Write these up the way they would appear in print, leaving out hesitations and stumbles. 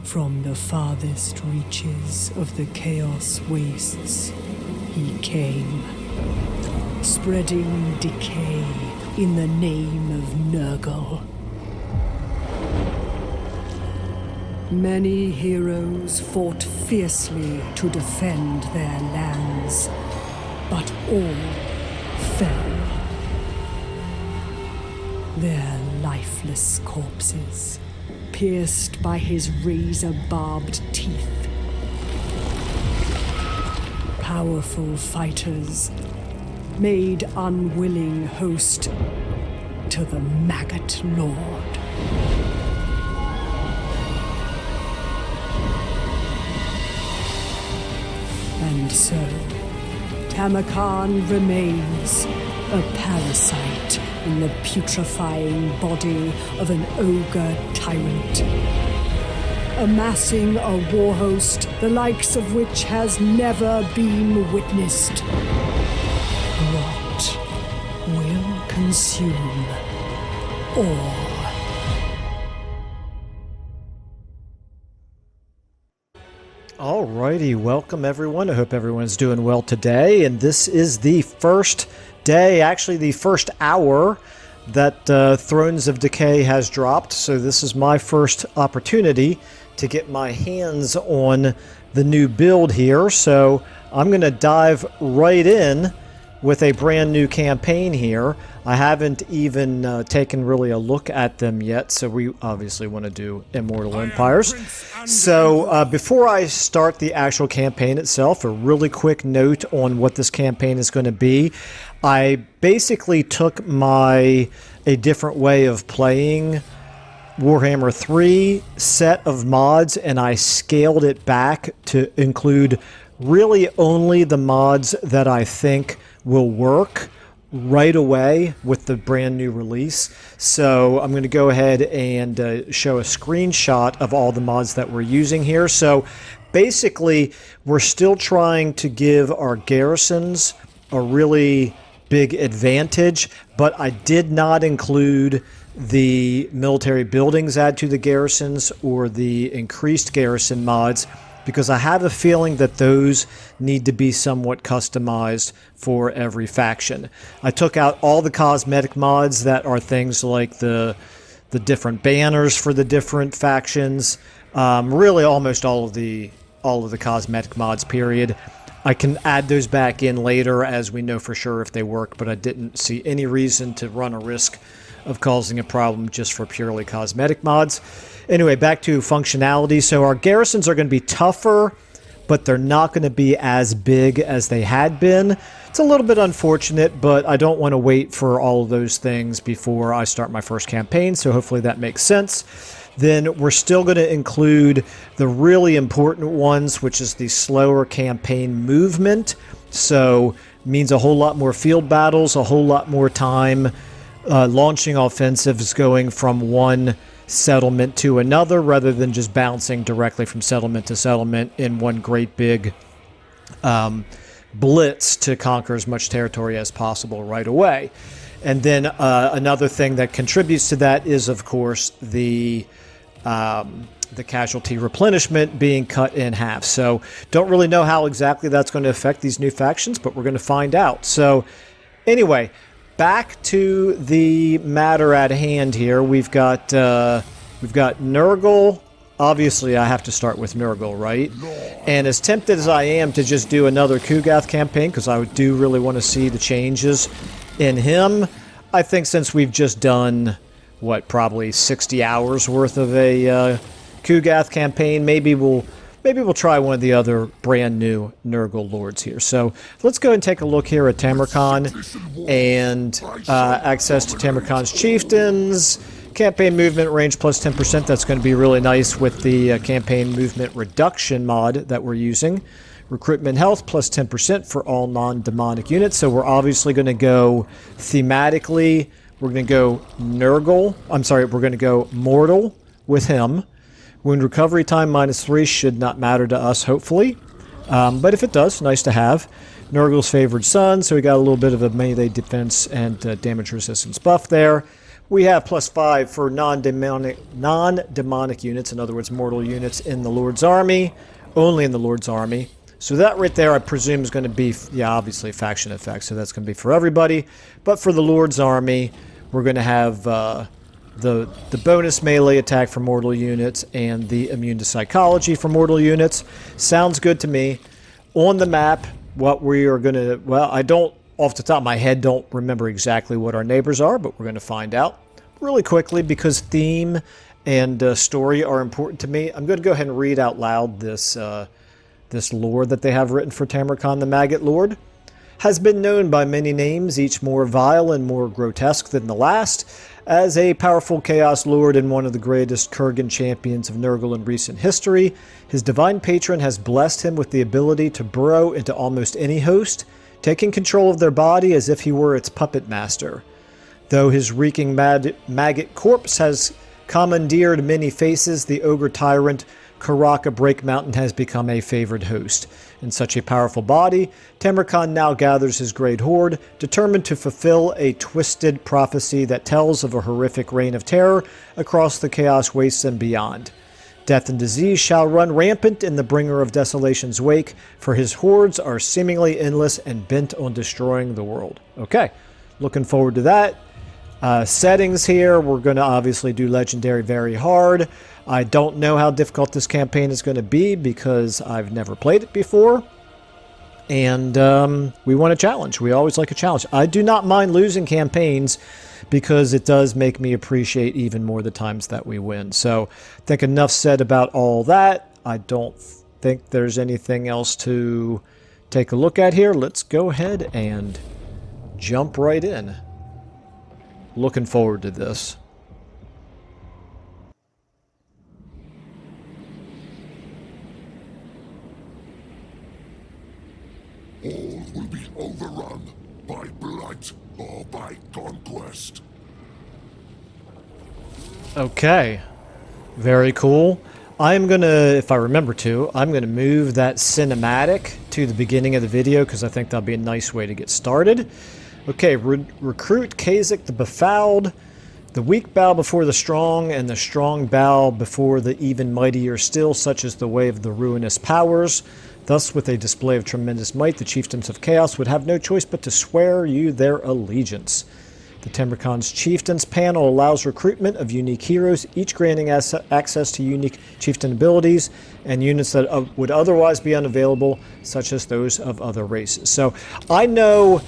From the farthest reaches of the Chaos Wastes, he came, spreading decay in the name of Nurgle. Many heroes fought fiercely to defend their lands, but all fell. Their lifeless corpses, pierced by his razor-barbed teeth. Powerful fighters, made unwilling host to the Maggot Lord. And so, Tamurkhan remains a parasite in the putrefying body of an ogre tyrant, amassing a war host the likes of which has never been witnessed. What will consume all? Alrighty, welcome everyone. I hope everyone's doing well today, and this is the first day, actually the first hour that Thrones of Decay has dropped, so this is my first opportunity to get my hands on the new build here. So I'm going to dive right in with a brand new campaign here. I haven't even taken really a look at them yet, so we obviously want to do Immortal Empires. So before I start the actual campaign itself, a really quick note on what this campaign is going to be. I basically took a different way of playing Warhammer 3 set of mods, and I scaled it back to include really only the mods that I think will work right away with the brand new release. So I'm going to go ahead and show a screenshot of all the mods that we're using here. So basically, we're still trying to give our garrisons a really big advantage, but I did not include the military buildings add to the garrisons or the increased garrison mods, because I have a feeling that those need to be somewhat customized for every faction. I took out all the cosmetic mods that are things like the different banners for the different factions, really almost all of the cosmetic mods, period. I can add those back in later as we know for sure if they work, but I didn't see any reason to run a risk of causing a problem just for purely cosmetic mods. Anyway, back to functionality. So our garrisons are going to be tougher, but they're not going to be as big as they had been. It's a little bit unfortunate, but I don't want to wait for all of those things before I start my first campaign, so hopefully that makes sense. Then we're still going to include the really important ones, which is the slower campaign movement. So means a whole lot more field battles, a whole lot more time launching offensives, going from one settlement to another rather than just bouncing directly from settlement to settlement in one great big blitz to conquer as much territory as possible right away. And then another thing that contributes to that is, of course, the casualty replenishment being cut in half. So don't really know how exactly that's going to affect these new factions, but we're going to find out. So anyway, back to the matter at hand here. We've got Nurgle. Obviously, I have to start with Nurgle, right? And as tempted as I am to just do another Kugath campaign, because I do really want to see the changes in him, I think since we've just done, probably 60 hours worth of a Kugath campaign, maybe we'll try one of the other brand new Nurgle lords here. So let's go and take a look here at Tamurkhan and access to Tamurkhan's chieftains. Campaign movement range plus 10%. That's going to be really nice with the campaign movement reduction mod that we're using. Recruitment health plus 10% for all non-demonic units. So we're obviously going to go thematically. We're going to go Nurgle. We're going to go Mortal with him. Wound recovery time -3 should not matter to us, hopefully. But if it does, nice to have. Nurgle's favored son, so we got a little bit of a melee defense and damage resistance buff there. We have +5 for non-demonic units, in other words, mortal units in the Lord's Army, only in the Lord's Army. So that right there, I presume, is going to be, yeah, obviously faction effect, so that's going to be for everybody. But for the Lord's Army, we're going to have the bonus melee attack for mortal units and the immune to psychology for mortal units. Sounds good to me. On the map, what we are going to, well, I don't, off the top of my head, don't remember exactly what our neighbors are, but we're going to find out really quickly because theme and story are important to me. I'm going to go ahead and read out loud this this lore that they have written for Tamurkhan the Maggot Lord. Has been known by many names, each more vile and more grotesque than the last, as a powerful Chaos Lord and one of the greatest Kurgan champions of Nurgle in recent history. His divine patron has blessed him with the ability to burrow into almost any host, taking control of their body as if he were its puppet master. Though his reeking maggot corpse has commandeered many faces, the ogre tyrant Karaka Break Mountain has become a favored host. In such a powerful body, Tamurkhan now gathers his great horde, determined to fulfill a twisted prophecy that tells of a horrific reign of terror across the Chaos Wastes and beyond. Death and disease shall run rampant in the bringer of desolation's wake, for his hordes are seemingly endless and bent on destroying the world. Okay, looking forward to that. Settings here, we're going to obviously do Legendary very hard. I don't know how difficult this campaign is going to be because I've never played it before. And we want a challenge. We always like a challenge. I do not mind losing campaigns because it does make me appreciate even more the times that we win. So I think enough said about all that. I don't think there's anything else to take a look at here. Let's go ahead and jump right in. Looking forward to this. All will be overrun by blight or by conquest. Okay. Very cool. I'm going to, if I remember to, I'm going to move that cinematic to the beginning of the video because I think that'll be a nice way to get started. Okay, recruit Kha'Zix the Befouled. The weak bow before the strong, and the strong bow before the even mightier still, such as the way of the ruinous powers. Thus, with a display of tremendous might, the chieftains of chaos would have no choice but to swear you their allegiance. The Tamurkhan's Chieftains panel allows recruitment of unique heroes, each granting access to unique chieftain abilities and units that would otherwise be unavailable, such as those of other races. So, I know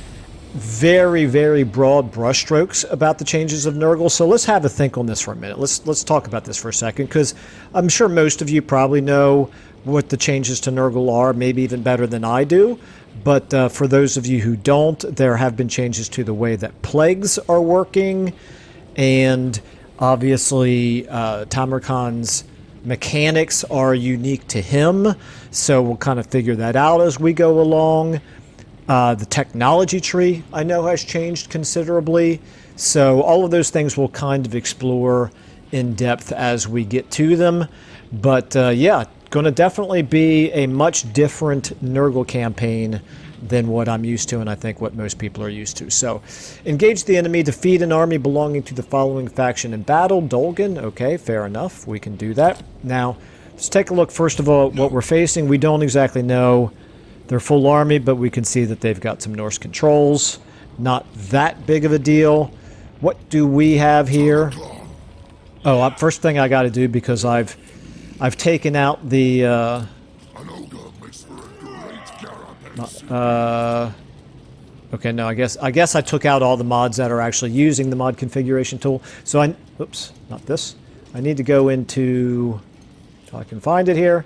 very, very broad brushstrokes about the changes of Nurgle, so let's have a think on this for a minute. Let's talk about this for a second, because I'm sure most of you probably know what the changes to Nurgle are, maybe even better than I do. But for those of you who don't, there have been changes to the way that plagues are working, and obviously Tamurkhan's mechanics are unique to him, so we'll kind of figure that out as we go along. The technology tree, I know, has changed considerably, so all of those things we'll kind of explore in depth as we get to them. But yeah, going to definitely be a much different Nurgle campaign than what I'm used to, and I think what most people are used to. So, engage the enemy, defeat an army belonging to the following faction in battle. Dolgan, okay, fair enough, we can do that. Now, let's take a look first of all at what we're facing. We don't exactly know their full army, but we can see that they've got some Norse controls. Not that big of a deal. What do we have here? Oh, first thing I got to do, because I've taken out the okay, no, I guess I took out all the mods that are actually using the mod configuration tool. So oops, not this. I need to go into, if I can find it here,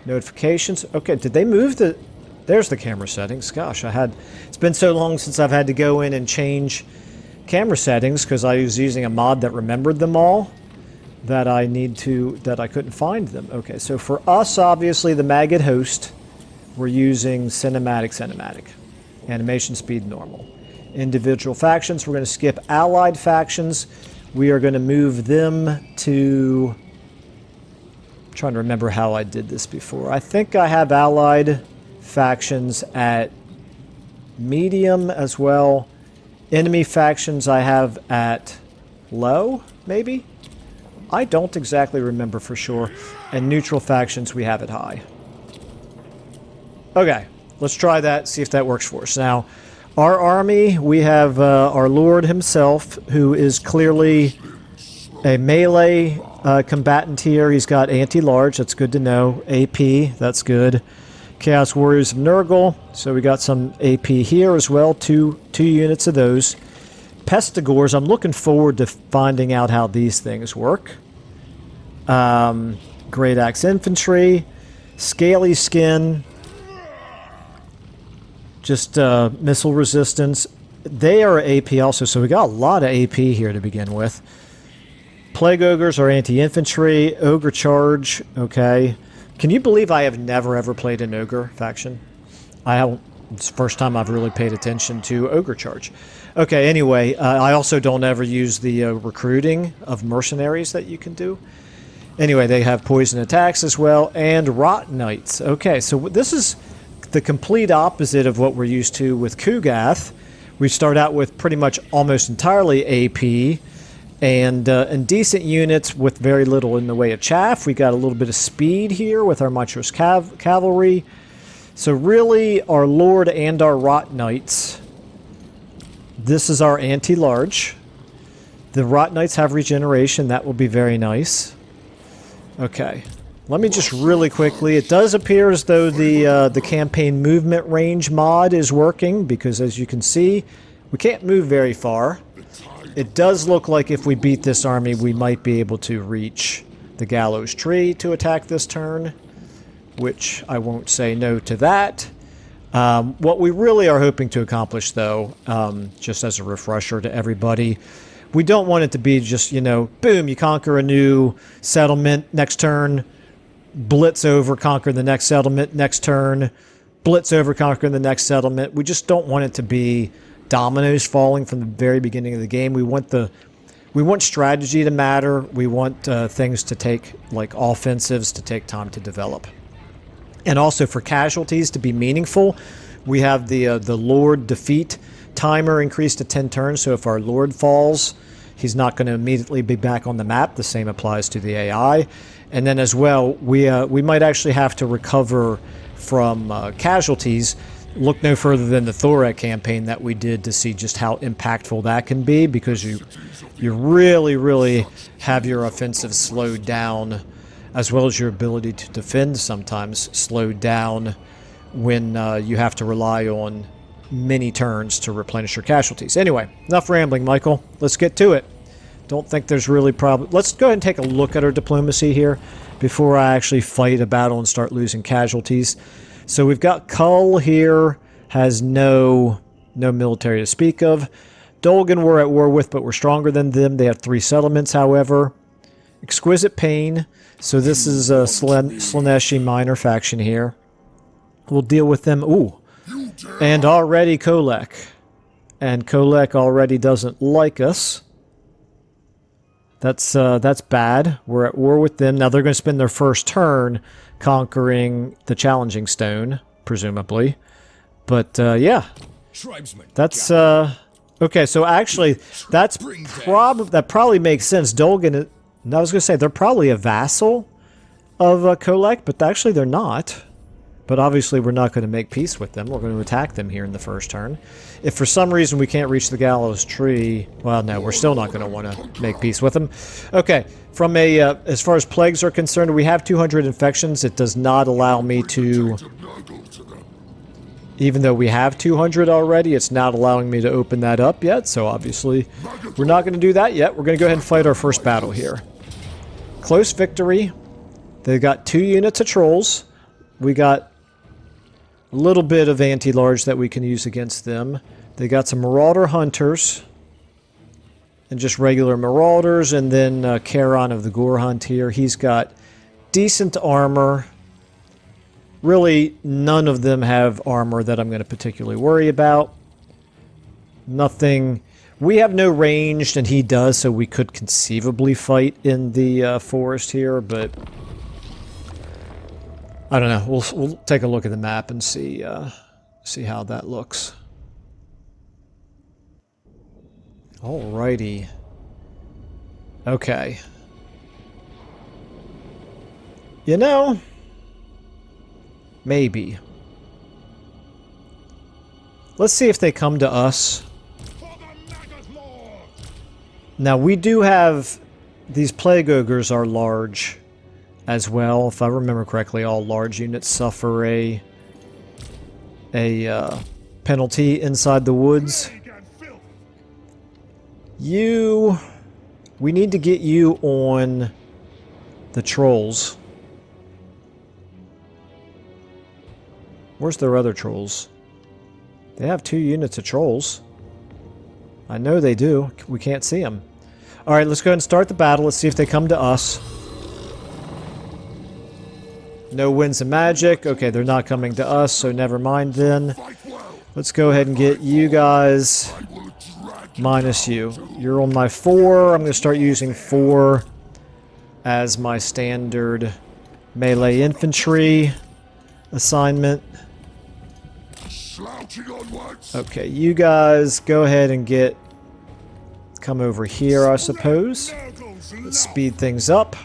notifications. Okay, did they move the? There's the camera settings. Gosh, it's been so long since I've had to go in and change camera settings because I was using a mod that remembered them all that I couldn't find them. Okay, so for us, obviously, the Maggot host, we're using cinematic. Animation speed normal. Individual factions, we're going to skip allied factions. We are going to move them to, I'm trying to remember how I did this before. I think I have allied factions at medium as well. Enemy factions I have at low, maybe? I don't exactly remember for sure. And neutral factions, we have it high. Okay, let's try that, see if that works for us. Now, our army, we have our Lord himself, who is clearly a melee combatant here. He's got anti-large, that's good to know. AP, that's good. Chaos Warriors of Nurgle, so we got some AP here as well, two units of those. Pestigores, I'm looking forward to finding out how these things work. Great Axe Infantry, Scaly Skin, just missile resistance. They are AP also, so we got a lot of AP here to begin with. Plague Ogres are anti-infantry, Ogre Charge, okay. Can you believe I have never ever played an Ogre faction? It's the first time I've really paid attention to Ogre Charge. Okay, anyway, I also don't ever use the recruiting of mercenaries that you can do. Anyway, they have poison attacks as well, and Rot Knights. Okay, so this is the complete opposite of what we're used to with Kugath. We start out with pretty much almost entirely AP, and decent units with very little in the way of chaff. We got a little bit of speed here with our Monstrous Cavalry. So really, our Lord and our Rot Knights. This is our anti-large. The Rot Knights have regeneration. That will be very nice. Okay. Let me just really quickly... It does appear as though the campaign movement range mod is working, because as you can see, we can't move very far. It does look like if we beat this army, we might be able to reach the Gallows Tree to attack this turn, which I won't say no to that. What we really are hoping to accomplish, though, just as a refresher to everybody, we don't want it to be just, you know, boom, you conquer a new settlement, next turn, blitz over, conquer the next settlement, next turn, blitz over, conquer the next settlement. We just don't want it to be dominoes falling from the very beginning of the game. We want strategy to matter. We want things to take, like offensives, to take time to develop. And also for casualties to be meaningful, we have the Lord defeat timer increased to 10 turns, so if our Lord falls, he's not going to immediately be back on the map. The same applies to the AI. And then as well, we might actually have to recover from casualties. Look no further than the Thorak campaign that we did to see just how impactful that can be, because you really have your offensive slowed down, as well as your ability to defend sometimes slowed down when you have to rely on many turns to replenish your casualties. Anyway, enough rambling, Michael. Let's get to it. Don't think there's really problem. Let's go ahead and take a look at our diplomacy here before I actually fight a battle and start losing casualties. So we've got Kull here, has no military to speak of. Dolgan we're at war with, but we're stronger than them. They have 3 settlements, however. Exquisite Pain. So this is a Slaneshi minor faction here. We'll deal with them. Ooh. And already Kolek. And Kolek already doesn't like us. That's bad. We're at war with them. Now they're going to spend their first turn conquering the Challenging Stone, presumably. But yeah, that's okay. So actually, that probably makes sense. Dolgan, I was going to say they're probably a vassal of Kolek, but actually they're not. But obviously we're not going to make peace with them. We're going to attack them here in the first turn. If for some reason we can't reach the Gallows Tree, well, no, we're still not going to want to make peace with them. Okay, from a as far as plagues are concerned, we have 200 infections. It does not allow me to, even though we have 200 already, it's not allowing me to open that up yet. So obviously we're not going to do that yet. We're going to go ahead and fight our first battle here. Close victory. They've got 2 units of trolls. We got a little bit of anti-large that we can use against them. They got some Marauder Hunters. And just regular Marauders. And then Charon of the Gore Hunt here. He's got decent armor. Really, none of them have armor that I'm going to particularly worry about. Nothing. We have no ranged, and he does, so we could conceivably fight in the forest here, but I don't know. We'll take a look at the map and see how that looks. Alrighty. Okay. You know, maybe. Let's see if they come to us. Now, we do have... These Plague Ogres are large as well. If I remember correctly, all large units suffer a penalty inside the woods. We need to get you on the trolls. Where's their other trolls? They have 2 units of trolls. I know they do. We can't see them. Alright, let's go ahead and start the battle. Let's see if they come to us. No winds of magic. Okay, they're not coming to us, so never mind then. Let's go ahead and get you guys minus you. You're on my 4. I'm going to start using 4 as my standard melee infantry assignment. Okay, you guys go ahead and come over here, I suppose. Let's speed things up.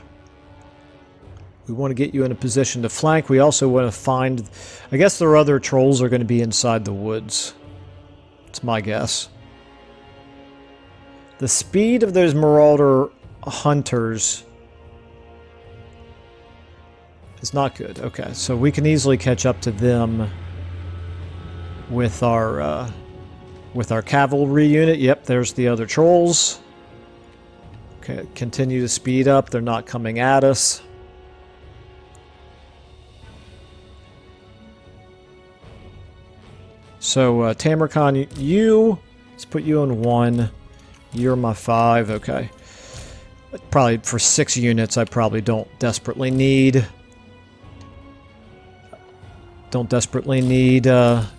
We want to get you in a position to flank. We also want to find... I guess their other trolls are going to be inside the woods. It's my guess. The speed of those Marauder hunters is not good. Okay, so we can easily catch up to them with our cavalry unit. Yep, there's the other trolls. Okay, continue to speed up. They're not coming at us. So, Tamurkhan, let's put you on 1. You're my 5, okay. Probably for 6 units, I probably don't desperately need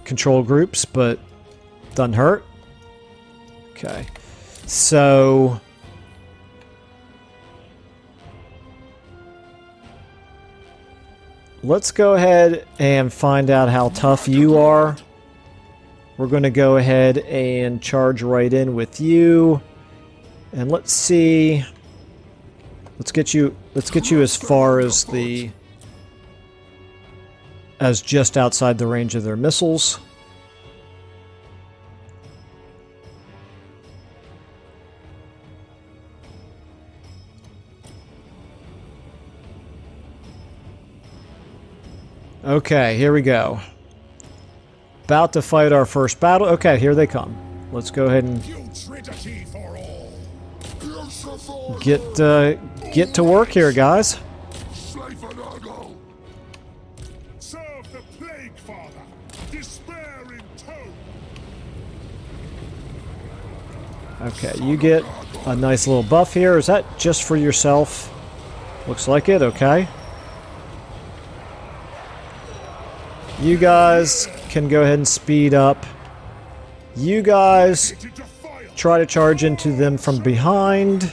control groups, but doesn't hurt. Okay, so let's go ahead and find out how tough you are. We're going to go ahead and charge right in with you, and let's see. Let's get you as far as just outside the range of their missiles. Okay, here we go. About to fight our first battle. Okay, here they come. Let's go ahead and get to work here, guys. Serve the plague, Father. Despair in tow. Okay, you get a nice little buff here. Is that just for yourself? Looks like it. Okay. You guys can go ahead and speed up. You guys try to charge into them from behind.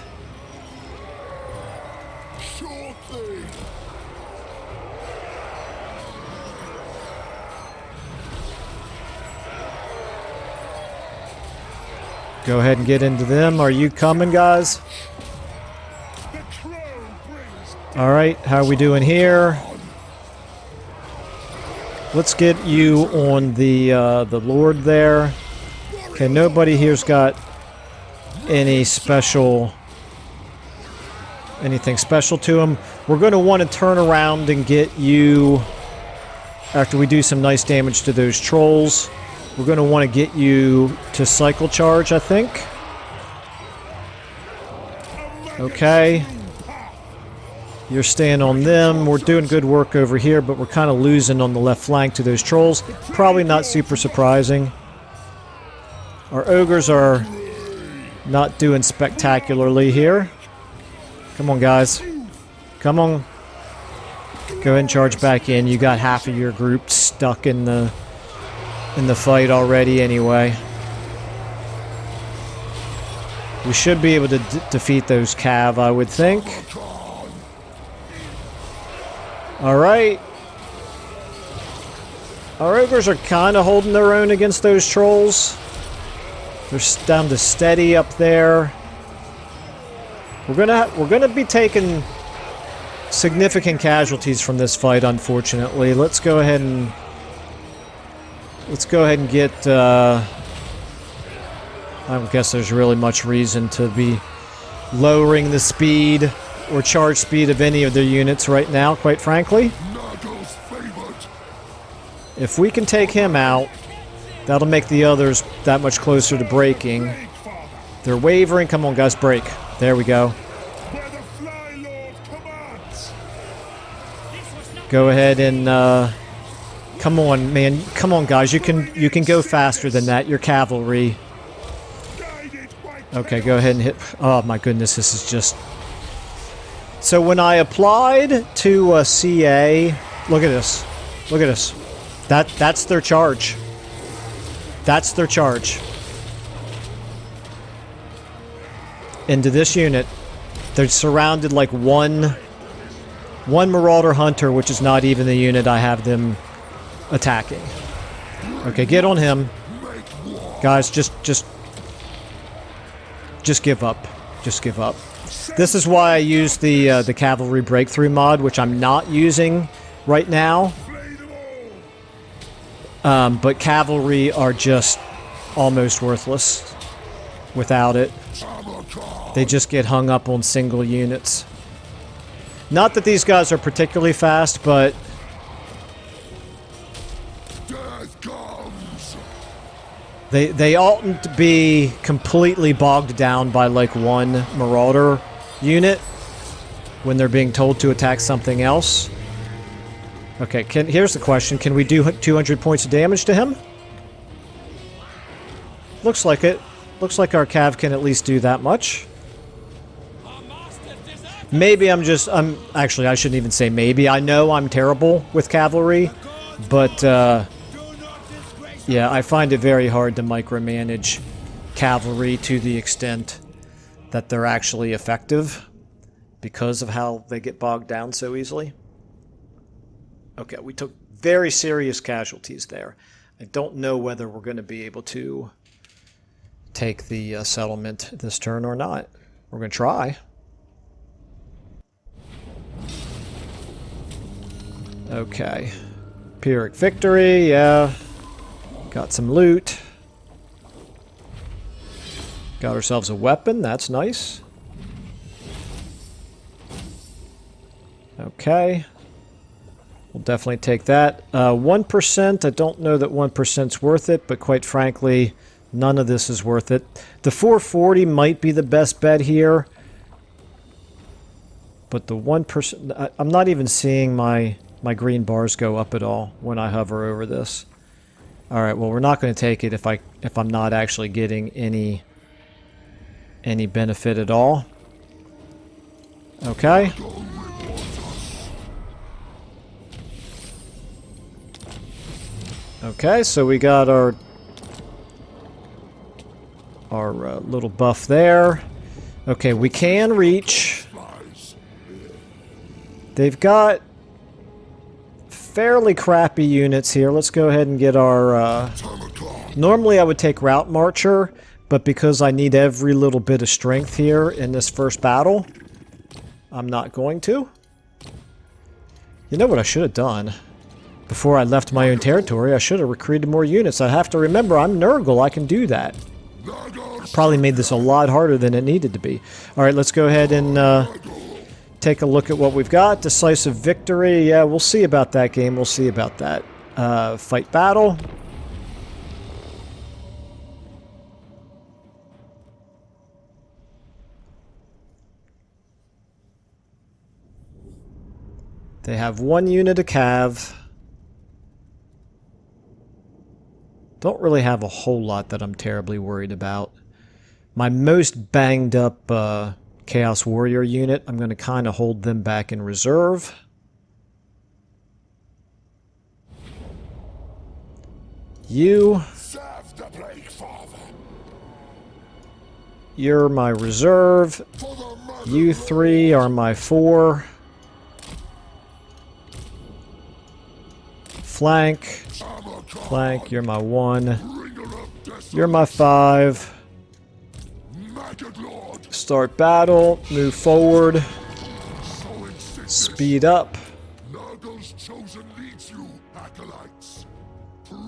Go ahead and get into them. Are you coming, guys? Alright, how are we doing here? Let's get you on the Lord there. Okay, nobody here's got anything special to them. We're going to want to turn around and get you, after we do some nice damage to those trolls, we're going to want to get you to cycle charge, I think. Okay. You're staying on them. We're doing good work over here, but we're kind of losing on the left flank to those trolls. Probably not super surprising. Our ogres are not doing spectacularly here. Come on, guys. Come on. Go ahead and charge back in. You got half of your group stuck in the fight already anyway. We should be able to defeat those cav, I would think. Alright. Our ogres are kind of holding their own against those trolls. They're down to steady up there. We're gonna be taking significant casualties from this fight, unfortunately. Let's go ahead and get. I don't guess there's really much reason to be lowering the speed or charge speed of any of their units right now, quite frankly. If we can take him out, that'll make the others that much closer to breaking. They're wavering. Come on, guys, break. There we go. Go ahead and come on, man. Come on, guys. You can go faster than that. You're cavalry. Okay, go ahead and hit. Oh my goodness, this is just. So when I applied to CA, look at this. Look at this. That's their charge. That's their charge. Into this unit, they're surrounded like one Marauder Hunter, which is not even the unit I have them attacking. Okay, get on him. Guys, just give up. Just give up. This is why I use the Cavalry Breakthrough mod, which I'm not using right now. But Cavalry are just almost worthless without it. They just get hung up on single units. Not that these guys are particularly fast, but they oughtn't to be completely bogged down by like one Marauder unit when they're being told to attack something else. Okay, here's the question. Can we do 200 points of damage to him? Looks like it. Looks like our Cav can at least do that much. Maybe actually, I shouldn't even say maybe. I know I'm terrible with cavalry, but, yeah, I find it very hard to micromanage cavalry to the extent that they're actually effective because of how they get bogged down so easily. Okay, we took very serious casualties there. I don't know whether we're going to be able to take the settlement this turn or not. We're going to try. Okay. Pyrrhic victory, yeah. Got some loot. Got ourselves a weapon, that's nice. Okay. We'll definitely take that. 1%, I don't know that 1%'s worth it, but quite frankly, none of this is worth it. The 440 might be the best bet here. But the 1%, I'm not even seeing my green bars go up at all when I hover over this. All right, well, we're not going to take it if I'm not actually getting any benefit at all. Okay. Okay, so we got our little buff there. Okay, we can reach. They've got fairly crappy units here. Let's go ahead and get our... Normally I would take Route Marcher, but because I need every little bit of strength here in this first battle, I'm not going to. You know what I should have done? Before I left my own territory, I should have recruited more units. I have to remember, I'm Nurgle. I can do that. Probably made this a lot harder than it needed to be. Alright, let's go ahead and take a look at what we've got. Decisive victory. Yeah, we'll see about that game. We'll see about that. Fight battle. They have one unit of Cav. Don't really have a whole lot that I'm terribly worried about. My most banged up Chaos Warrior unit, I'm going to kind of hold them back in reserve. You're my reserve. You three are my 4. Flank, you're my 1. You're my 5. Start battle. Move forward. Speed up. Nurgle's chosen leads you, acolytes.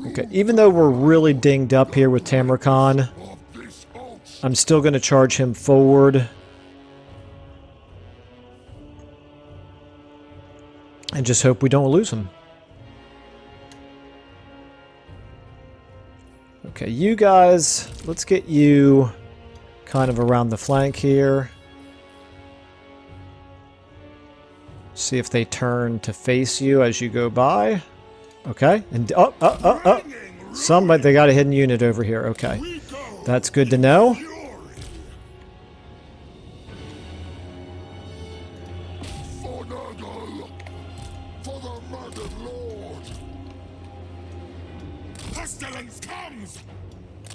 Okay, even though we're really dinged up here with Tamurkhan, Of this oath, I'm still going to charge him forward. And just hope we don't lose him. Okay, you guys, let's get you kind of around the flank here. See if they turn to face you as you go by. Okay, and somebody, they got a hidden unit over here. Okay, that's good to know. for Nurgle, for the Maggot Lord. Pestilence comes,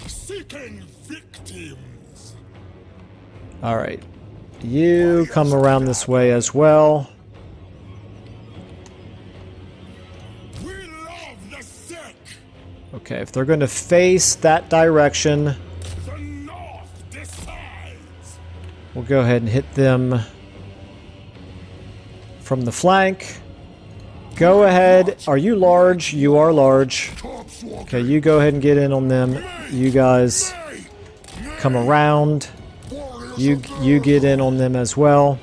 seeking victims. All right, you come around this way as well. We love the sick. Okay, if they're going to face that direction, The North decides. we'll go ahead and hit them from the flank. Go ahead. Are you large? You are large. Okay, you go ahead and get in on them. You guys come around. You get in on them as well.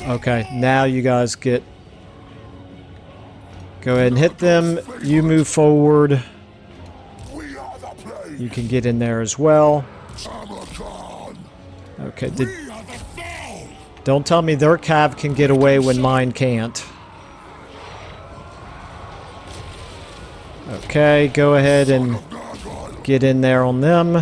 Okay, now you guys get... Go ahead and hit them. You move forward. We are the plague. You can get in there as well. Tamurkhan. Okay, We are the foul. don't tell me their cav can get away when mine can't. Okay, go ahead and get in there on them.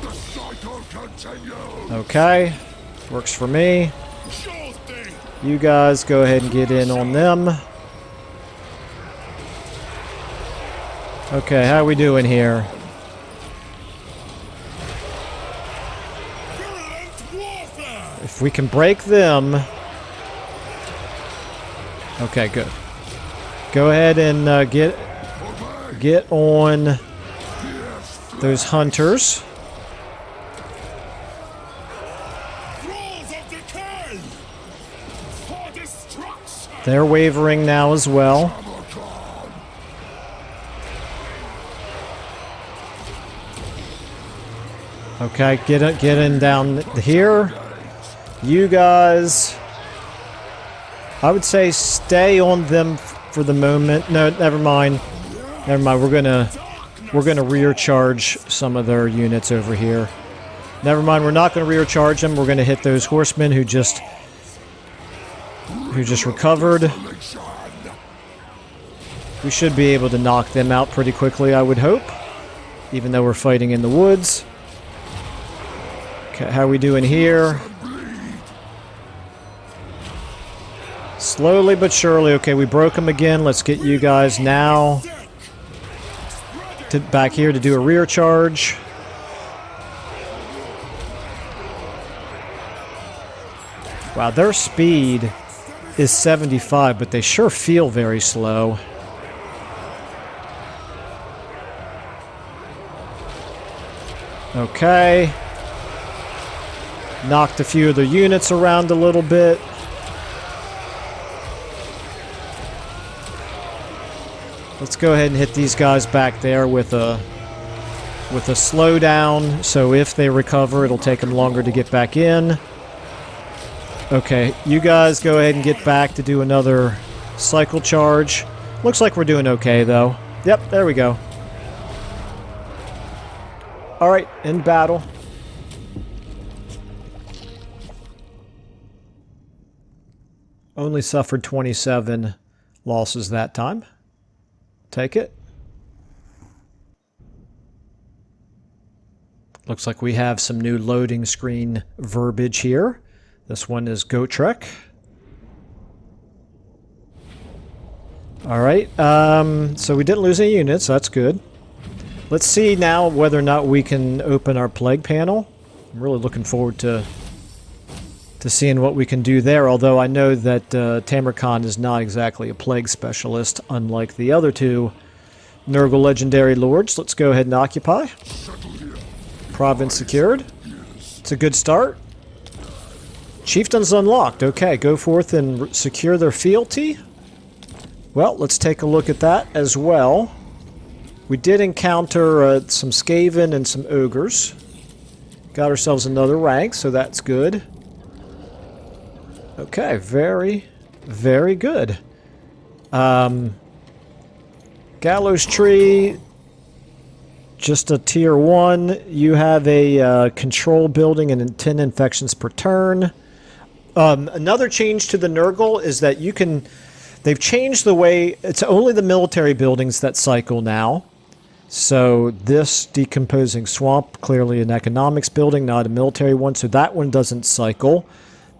The cycle continues. Okay, works for me. Sure thing. You guys go ahead and get in on them. Okay, how we doing here? Virulent warfare. If we can break them... Okay, good. Go ahead and get on those hunters. Thrones of Decay. For destruction. They're wavering now as well. Tamurkhan. Okay, get in down here. You guys, I would say stay on them for the moment. No, never mind. Never mind. We're gonna rear charge some of their units over here. Never mind. We're not gonna rear charge them. We're gonna hit those horsemen who just recovered. We should be able to knock them out pretty quickly, I would hope, even though we're fighting in the woods. Okay, how we doing here? Slowly but surely. Okay, we broke them again. Let's get you guys now back here to do a rear charge. Wow, their speed is 75, but they sure feel very slow. Okay. Knocked a few of the units around a little bit. Let's go ahead and hit these guys back there with a slowdown, so if they recover, it'll take them longer to get back in. Okay, you guys go ahead and get back to do another cycle charge. Looks like we're doing okay, though. Yep, there we go. Alright, in battle. Only suffered 27 losses that time. Take it. Looks like we have some new loading screen verbiage here. This one is Go Trek. Alright, so we didn't lose any units, that's good. Let's see now whether or not we can open our plague panel. I'm really looking forward to seeing what we can do there, although I know that Tamurkhan is not exactly a plague specialist, unlike the other two Nurgle Legendary Lords. Let's go ahead and occupy. Province secured. It's a good start. Chieftains unlocked. Okay, go forth and secure their fealty. Well, let's take a look at that as well. We did encounter some Skaven and some Ogres. Got ourselves another rank, so that's good. Okay, very, very good. Gallows Tree, just a tier 1. You have a control building and 10 infections per turn. Another change to the Nurgle is that you can... They've changed the way... It's only the military buildings that cycle now. So this decomposing swamp, clearly an economics building, not a military one. So that one doesn't cycle.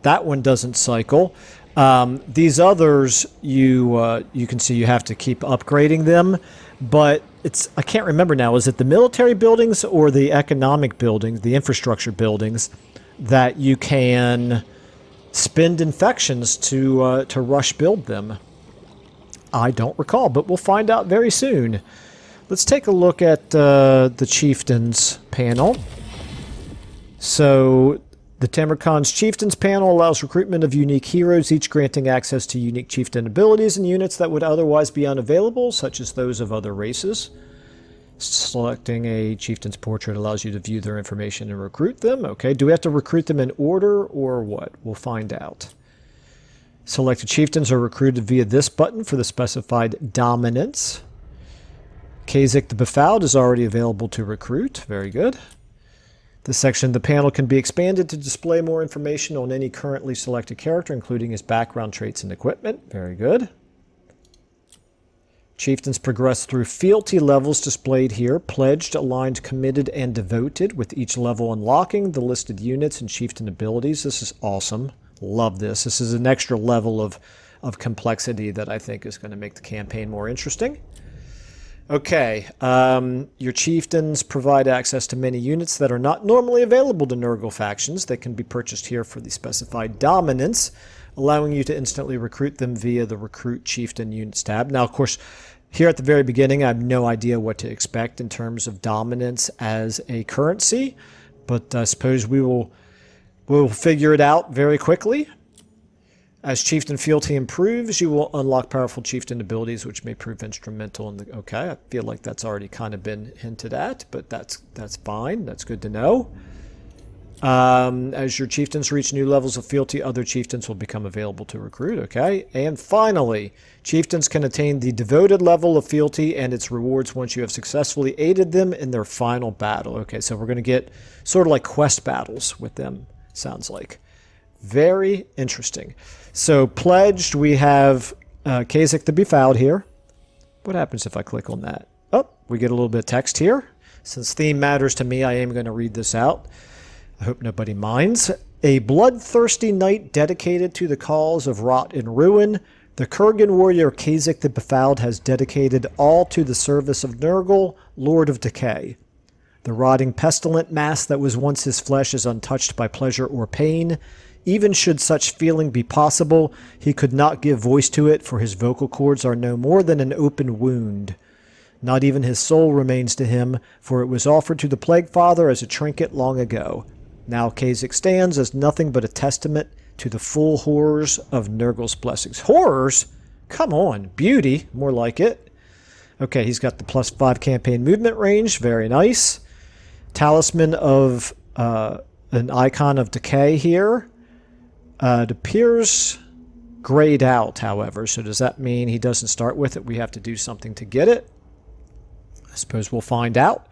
That one doesn't cycle. These others, you can see you have to keep upgrading them. But it's... I can't remember now. Is it the military buildings or the economic buildings, the infrastructure buildings, that you can spend infections to rush build them? I don't recall, but we'll find out very soon. Let's take a look at the Chieftains panel. So, the Tamurkhan's Chieftains panel allows recruitment of unique heroes, each granting access to unique chieftain abilities and units that would otherwise be unavailable, such as those of other races. Selecting a chieftain's portrait allows you to view their information and recruit them. Okay, do we have to recruit them in order or what? We'll find out. Selected chieftains are recruited via this button for the specified dominance. Kha'Zix the Befouled is already available to recruit. Very good. This section of the panel can be expanded to display more information on any currently selected character, including his background, traits, and equipment. Very good. Chieftains progress through fealty levels displayed here. Pledged, aligned, committed, and devoted, with each level unlocking the listed units and chieftain abilities. This is awesome. Love this. This is an extra level of complexity that I think is going to make the campaign more interesting. Okay, your chieftains provide access to many units that are not normally available to Nurgle factions. They can be purchased here for the specified dominance, allowing you to instantly recruit them via the Recruit Chieftain Units tab. Now, of course, here at the very beginning, I have no idea what to expect in terms of dominance as a currency, but I suppose we'll figure it out very quickly. As chieftain fealty improves, you will unlock powerful chieftain abilities, which may prove instrumental in the... Okay, I feel like that's already kind of been hinted at, but that's fine. That's good to know. As your chieftains reach new levels of fealty, other chieftains will become available to recruit. Okay, and finally, chieftains can attain the devoted level of fealty and its rewards once you have successfully aided them in their final battle. Okay, so we're going to get sort of like quest battles with them, sounds like. Very interesting. So, pledged, we have Kha'Zix the Befouled here. What happens if I click on that? Oh, we get a little bit of text here. Since theme matters to me, I am going to read this out. I hope nobody minds. A bloodthirsty knight dedicated to the cause of rot and ruin, the Kurgan warrior Kha'Zix the Befouled has dedicated all to the service of Nurgle, Lord of Decay. The rotting pestilent mass that was once his flesh is untouched by pleasure or pain. Even should such feeling be possible, he could not give voice to it, for his vocal cords are no more than an open wound. Not even his soul remains to him, for it was offered to the Plague Father as a trinket long ago. Now Kha'Zix stands as nothing but a testament to the full horrors of Nurgle's blessings. Horrors? Come on, beauty, more like it. Okay, he's got the +5 campaign movement range, very nice. Talisman of an icon of decay here. It appears grayed out, however, so does that mean he doesn't start with it? We have to do something to get it? I suppose we'll find out.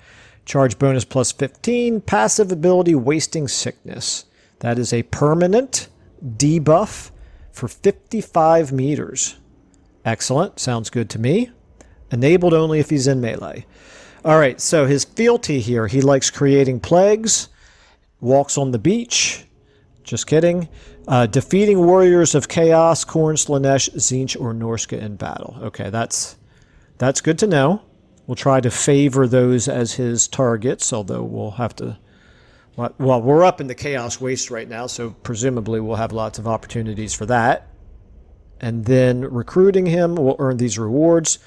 Charge bonus +15, passive ability Wasting Sickness. That is a permanent debuff for 55 meters. Excellent, sounds good to me. Enabled only if he's in melee. Alright, so his fealty here, he likes creating plagues, walks on the beach, just kidding. Defeating warriors of chaos, Khorne, Slaanesh, Tzeentch, or Norska in battle. Okay, that's good to know. We'll try to favor those as his targets, although we'll have to... Well, we're up in the Chaos Waste right now, so presumably we'll have lots of opportunities for that. And then recruiting him will earn these rewards.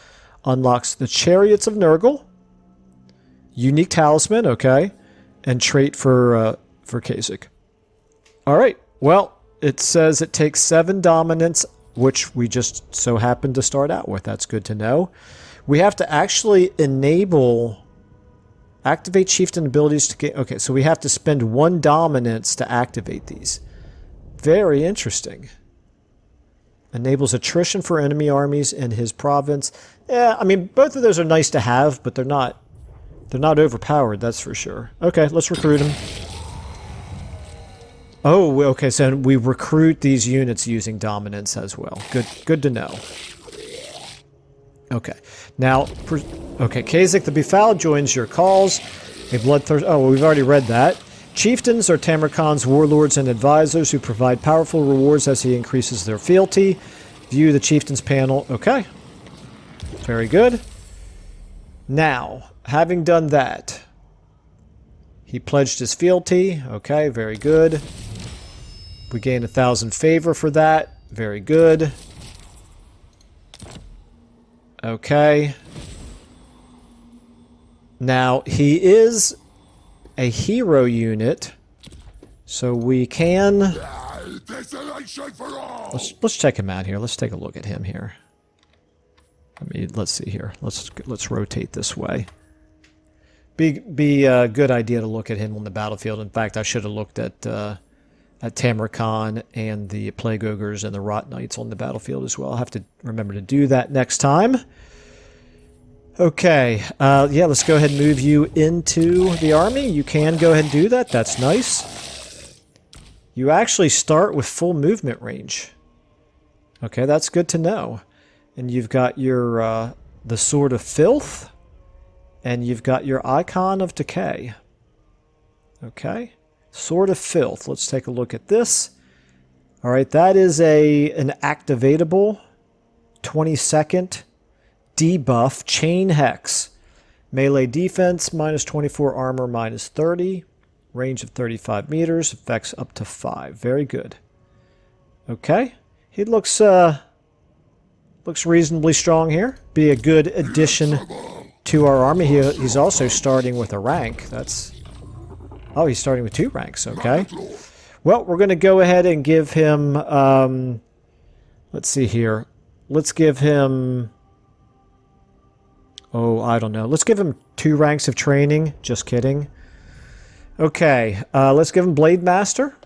Unlocks the Chariots of Nurgle. Unique talisman, okay. And trait for Kasich. Alright, well, it says it takes 7 dominance, which we just so happen to start out with. That's good to know. We have to actually activate chieftain abilities to get... Okay, so we have to spend 1 dominance to activate these. Very interesting. Enables attrition for enemy armies in his province. Yeah, I mean, both of those are nice to have, but they're not overpowered, that's for sure. Okay, let's recruit him. Oh, okay, so we recruit these units using dominance as well. Good to know. Okay, now, okay, Kasich the Befouled joins your calls. A bloodthirst. Oh, well, we've already read that. Chieftains are Tamurkhan's warlords and advisors who provide powerful rewards as he increases their fealty. View the chieftains panel. Okay, very good. Now, having done that, he pledged his fealty. Okay, very good. We gain 1,000 favor for that. Very good. Okay. Now, he is a hero unit, so we can... Let's check him out here. Let's take a look at him here. Let's see here. Let's rotate this way. Be a good idea to look at him on the battlefield. In fact, I should have looked at Tamurkhan and the Plague Ogres and the Rot Knights on the battlefield as well. I'll have to remember to do that next time. Okay, yeah, let's go ahead and move you into the army. You can go ahead and do that. That's nice. You actually start with full movement range. Okay, that's good to know. And you've got your the Sword of Filth, and you've got your Icon of Decay. Okay, Sword of Filth. Let's take a look at this. All right, that is an activatable 22nd debuff chain hex. Melee defense minus 24, armor minus 30, range of 35 meters, effects up to 5. Very good. Okay, he looks reasonably strong here. Be a good addition to our army. He's also starting with a rank. Oh, he's starting with 2 ranks. Okay. Well, we're going to go ahead and give him, let's see here. Let's give him, oh, I don't know. Let's give him 2 ranks of training. Just kidding. Okay, let's give him Blade Master.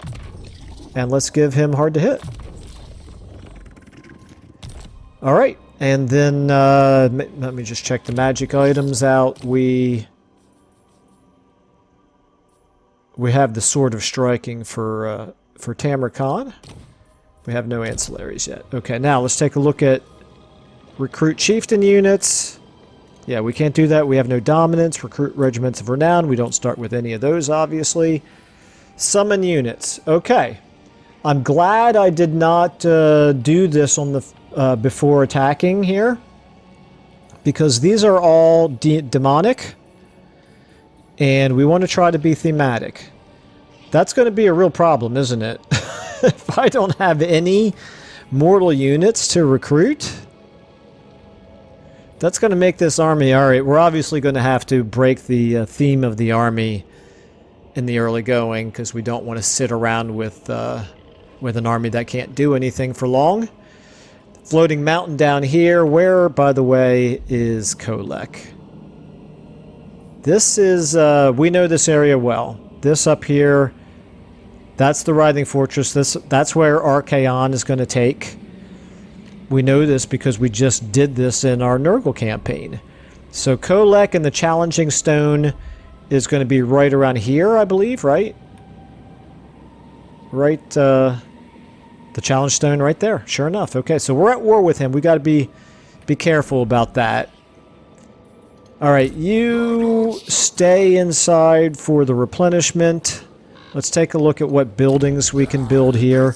And let's give him Hard to Hit. Alright, and then let me just check the magic items out. We have the Sword of Striking for Tamurkhan. We have no ancillaries yet. Okay, now let's take a look at recruit chieftain units. Yeah, we can't do that. We have no dominance. Recruit regiments of renown. We don't start with any of those, obviously. Summon units. Okay. I'm glad I did not do this on the before attacking here, because these are all demonic, and we want to try to be thematic. That's going to be a real problem, isn't it? If I don't have any mortal units to recruit, that's going to make this army... Alright, we're obviously going to have to break the theme of the army in the early going, because we don't want to sit around with an army that can't do anything for long. Floating mountain down here, where, by the way, is Kolek. This is... we know this area well. This up here, that's the Writhing Fortress. That's where Archaon is going to take. We know this because we just did this in our Nurgle campaign. So Kolek and the Challenging Stone is going to be right around here, I believe, right? Right, the Challenge Stone right there. Sure enough. Okay, so we're at war with him. We got to be careful about that. Alright, you stay inside for the replenishment. Let's take a look at what buildings we can build here.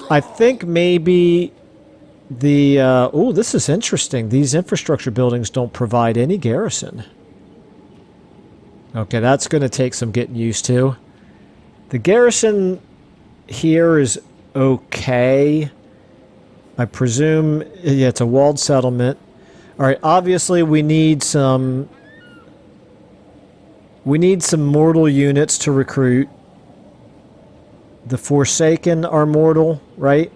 I think maybe the... oh, this is interesting. These infrastructure buildings don't provide any garrison. Okay, that's going to take some getting used to. The garrison here is okay. I presume... yeah, it's a walled settlement. Alright, obviously we need some... We need some mortal units to recruit. The Forsaken are mortal, right?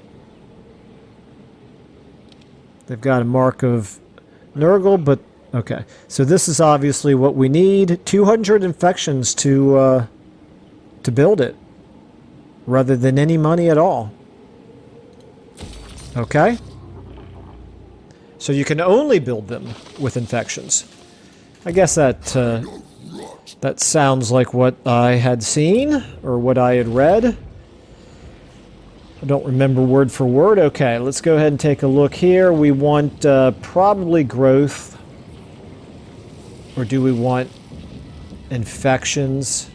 They've got a mark of Nurgle, but... Okay. So this is obviously what we need. 200 infections to build it. Rather than any money at all. Okay. So you can only build them with infections. I guess that that sounds like what I had seen, or what I had read. I don't remember word for word. Okay, let's go ahead and take a look here. We want probably growth. Or do we want infections?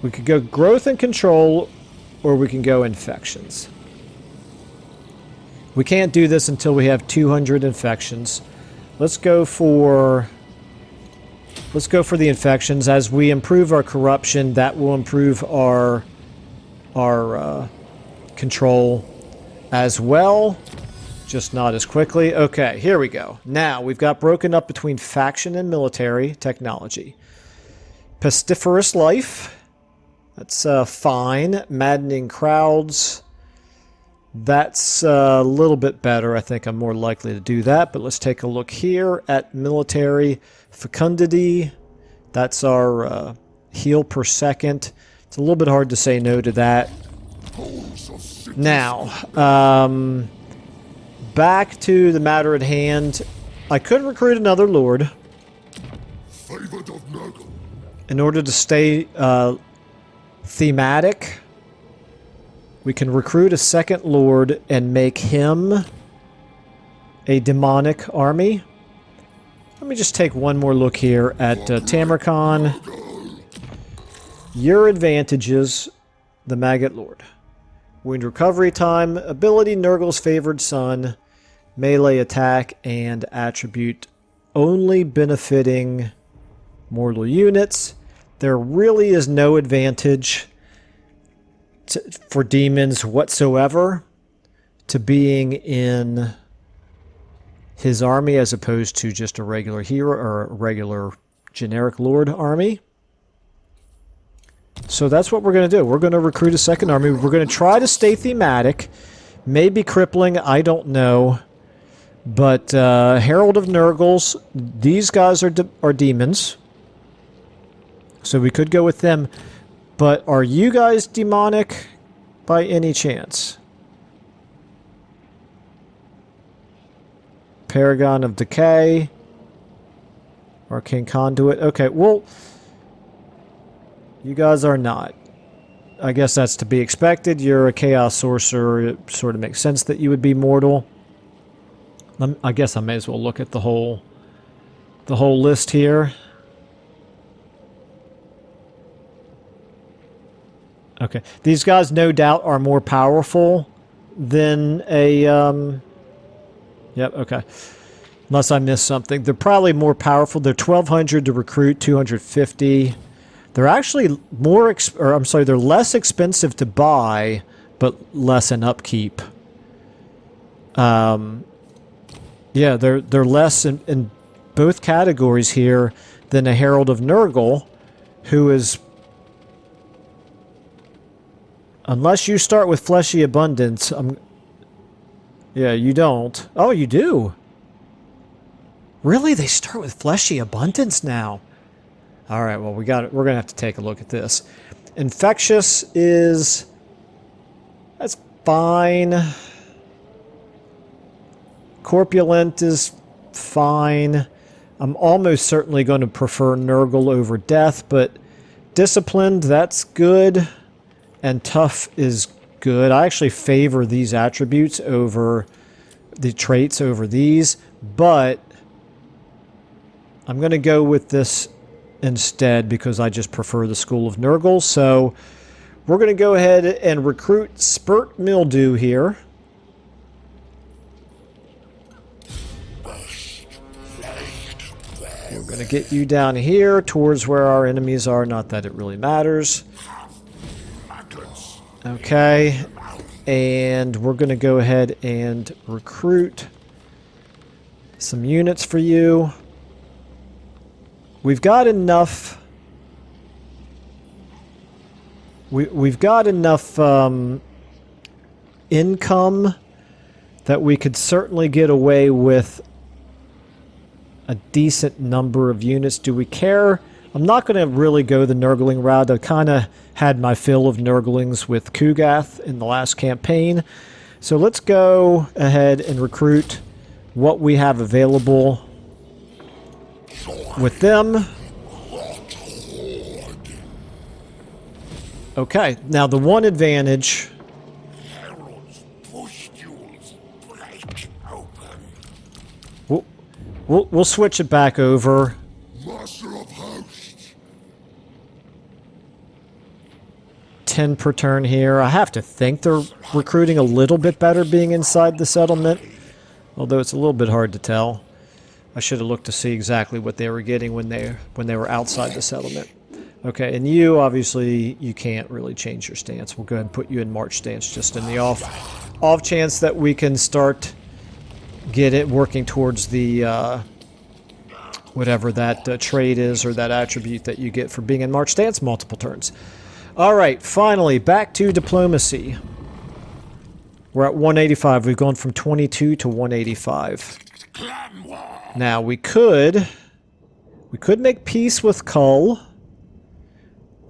We could go growth and control, or we can go infections. We can't do this until we have 200 infections. Let's go for the infections. As we improve our corruption, that will improve our control as well. Just not as quickly. Okay, here we go. Now, we've got broken up between faction and military technology. Pestiferous life. That's fine. Maddening crowds. That's a little bit better. I think I'm more likely to do that. But let's take a look here at military fecundity. That's our heal per second. It's a little bit hard to say no to that. Now, back to the matter at hand. I could recruit another lord. In order to stay thematic, we can recruit a second lord and make him a demonic army. Let me just take one more look here at Tamurkhan. Your advantages, the Maggot Lord. Wound recovery time, ability Nurgle's favored son, melee attack, and attribute only benefiting mortal units. There really is no advantage for demons whatsoever to being in his army as opposed to just a regular hero or a regular generic lord army. So that's what we're going to do. We're going to recruit a second army. We're going to try to stay thematic. Maybe crippling, I don't know. But Herald of Nurgles, these guys are demons. So we could go with them. But are you guys demonic by any chance? Paragon of Decay. Arcane Conduit. Okay, well, you guys are not. I guess that's to be expected. You're a Chaos Sorcerer. It sort of makes sense that you would be mortal. I guess I may as well look at the whole list here. Okay, these guys no doubt are more powerful than a... Yep, okay. Unless I missed something. They're probably more powerful. They're 1,200 to recruit, 250. They're actually more... they're less expensive to buy, but less in upkeep. Yeah, they're less in both categories here than a Herald of Nurgle, who is... Unless you start with Fleshy Abundance, yeah, you don't. Oh, you do? Really? They start with Fleshy Abundance now? Alright, well, we're going to have to take a look at this. Infectious is... That's fine. Corpulent is fine. I'm almost certainly going to prefer Nurgle over Death, but Disciplined, that's good. And Tough is good. I actually favor these attributes over the traits over these, but I'm going to go with this instead because I just prefer the School of Nurgle. So we're going to go ahead and recruit Spurt Mildew here. We're going to get you down here towards where our enemies are. Not that it really matters. Okay. And we're going to go ahead and recruit some units for you. We've got enough... We've got enough income that we could certainly get away with a decent number of units. Do we care? I'm not going to really go the Nurgling route. I kind of had my fill of Nurglings with Kugath in the last campaign. So let's go ahead and recruit what we have available with them. Okay, now the one advantage... We'll switch it back over. Master of hosts. 10 per turn here. I have to think they're recruiting a little bit better being inside the settlement, although it's a little bit hard to tell. I should have looked to see exactly what they were getting when they were outside the settlement. Okay, and you, obviously, you can't really change your stance. We'll go ahead and put you in March stance just in the off chance that we can start get it working towards the whatever that trait is or that attribute that you get for being in March stance multiple turns. All right, finally, back to diplomacy. We're at 185. We've gone from 22 to 185. Now, we could make peace with Kull.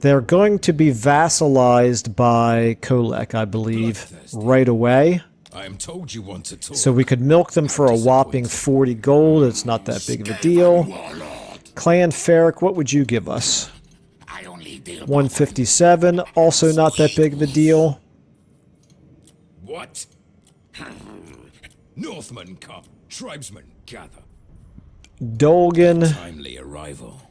They're going to be vassalized by Kolek, I believe, right away. I am told you want to talk. So we could milk them for a whopping 40 gold. It's not that big of a deal. Clan Ferric, what would you give us? 157, also not that big of a deal. What? Northmen come, tribesmen gather. Dolgan. Timely arrival.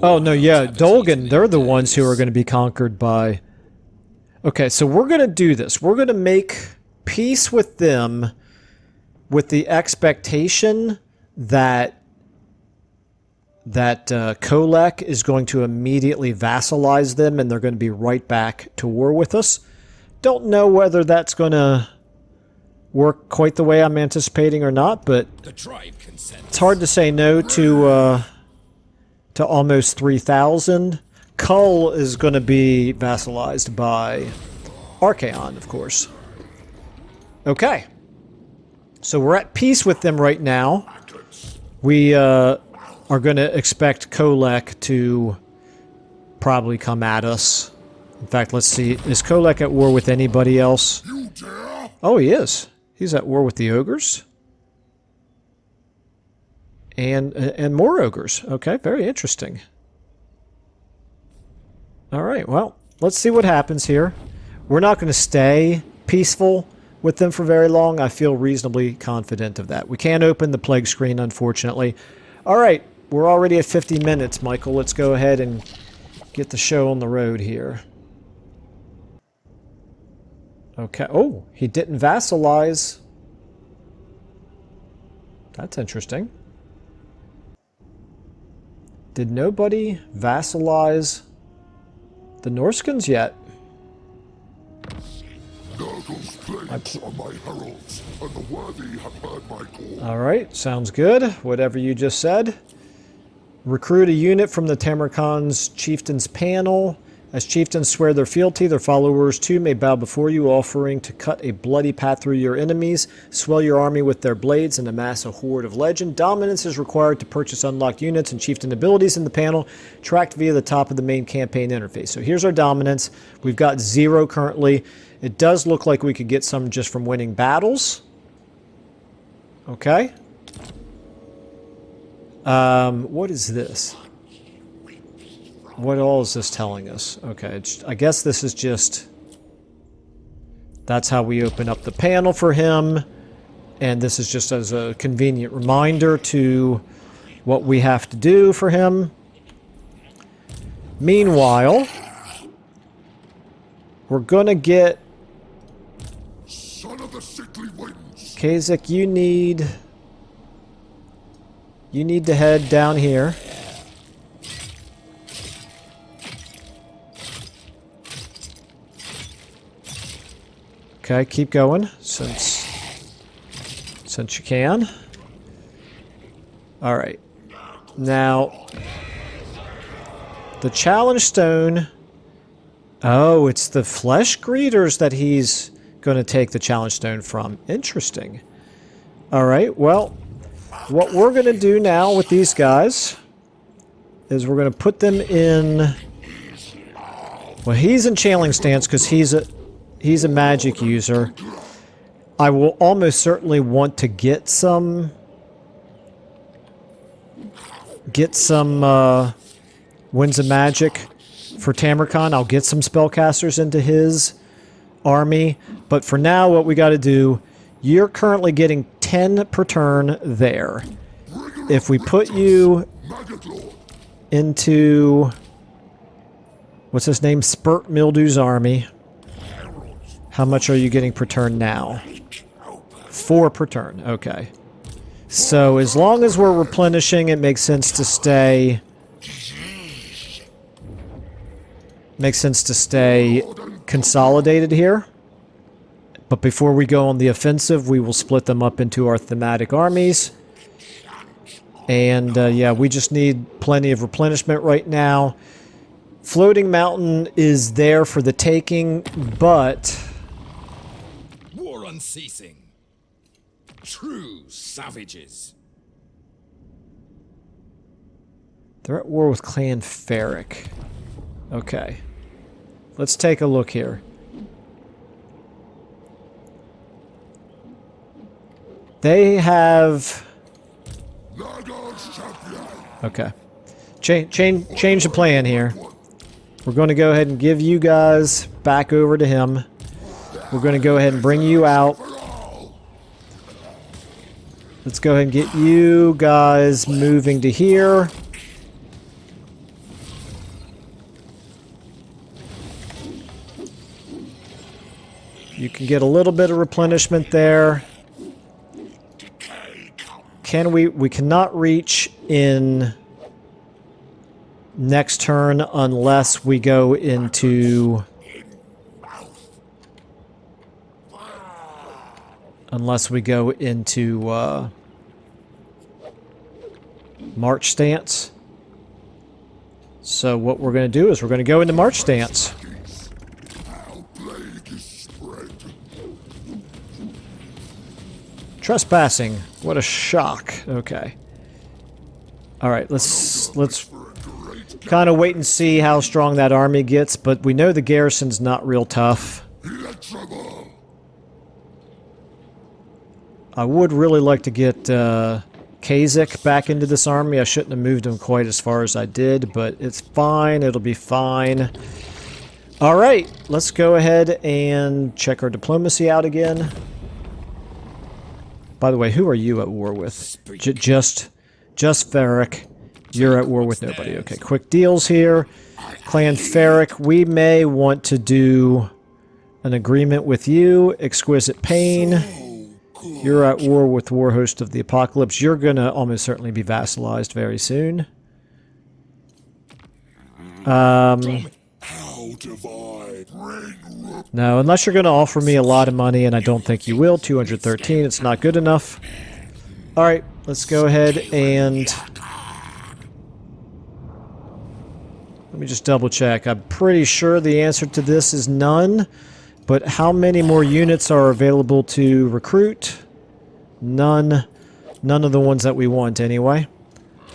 Oh, no, yeah, Dolgan, they're the ones who are going to be conquered by... Okay, so we're going to do this. We're going to make peace with them with the expectation that Kolek is going to immediately vassalize them and they're going to be right back to war with us. Don't know whether that's going to work quite the way I'm anticipating or not, but it's hard to say no to almost 3,000. Kull is going to be vassalized by Archaon, of course. Okay. So we're at peace with them right now. We are going to expect Kolek to probably come at us. In fact, let's see. Is Kolek at war with anybody else? Oh, he is. He's at war with the ogres. And more ogres. Okay, very interesting. All right, well, let's see what happens here. We're not going to stay peaceful with them for very long. I feel reasonably confident of that. We can't open the plague screen, unfortunately. All right, we're already at 50 minutes, Michael. Let's go ahead and get the show on the road here. Okay. Oh, he didn't vassalize. That's interesting. Did nobody vassalize the Norskins yet? Nurgle's plagues are my heralds, and the worthy have heard my call. Alright, sounds good. Whatever you just said. Recruit a unit from the Tamurkhan's chieftains panel. As chieftains swear their fealty, their followers too may bow before you, offering to cut a bloody path through your enemies, swell your army with their blades, and amass a horde of legend. Dominance is required to purchase unlocked units and chieftain abilities in the panel, tracked via the top of the main campaign interface. So here's our dominance. We've got 0 currently. It does look like we could get some just from winning battles. Okay. What is this? What all is this telling us? Okay, I guess this is just... That's how we open up the panel for him. And this is just as a convenient reminder to what we have to do for him. Meanwhile, we're going to get... Son of the sickly winds. Kazak, you need to head down here. Okay, keep going since you can. All right. Now, the challenge stone. Oh, it's the flesh greeters that he's going to take the challenge stone from. Interesting. All right. Well, what we're going to do now with these guys is we're going to put them in. Well, he's in channeling stance because he's a magic user. I will almost certainly want to get some Winds of Magic for Tamurkhan. I'll get some spellcasters into his army, but for now what we got to do, you're currently getting 10 per turn there. If we put you into what's his name, Spurt Mildew's army, how much are you getting per turn now? 4 per turn. Okay. So as long as we're replenishing, it makes sense to stay. Makes sense to stay consolidated here. But before we go on the offensive, we will split them up into our thematic armies. And yeah, we just need plenty of replenishment right now. Floating Mountain is there for the taking, but War unceasing. True savages. they're at war with Clan Ferric. Okay. Let's take a look here. They have... Okay. Change the plan here. We're going to go ahead and give you guys back over to him. We're going to go ahead and bring you out. Let's go ahead and get you guys moving to here. You can get a little bit of replenishment there. We cannot reach in next turn unless we go into March stance. So what we're going to do is we're going to go into March stance. Trespassing. What a shock. Okay. All right, let's kind of wait and see how strong that army gets, but we know the garrison's not real tough. I would really like to get Kasich back into this army. I shouldn't have moved him quite as far as I did, but it's fine. It'll be fine. All right, let's go ahead and check our diplomacy out again. By the way, who are you at war with? Just Ferric. You're at war with nobody. Okay, quick deals here. Clan Ferric, we may want to do an agreement with you. Exquisite Pain. You're at war with Warhost of the Apocalypse. You're going to almost certainly be vassalized very soon. No, unless you're going to offer me a lot of money, and I don't think you will. 213, it's not good enough. Alright, let's go ahead and... let me just double check. I'm pretty sure the answer to this is none. But how many more units are available to recruit? None. None of the ones that we want, anyway.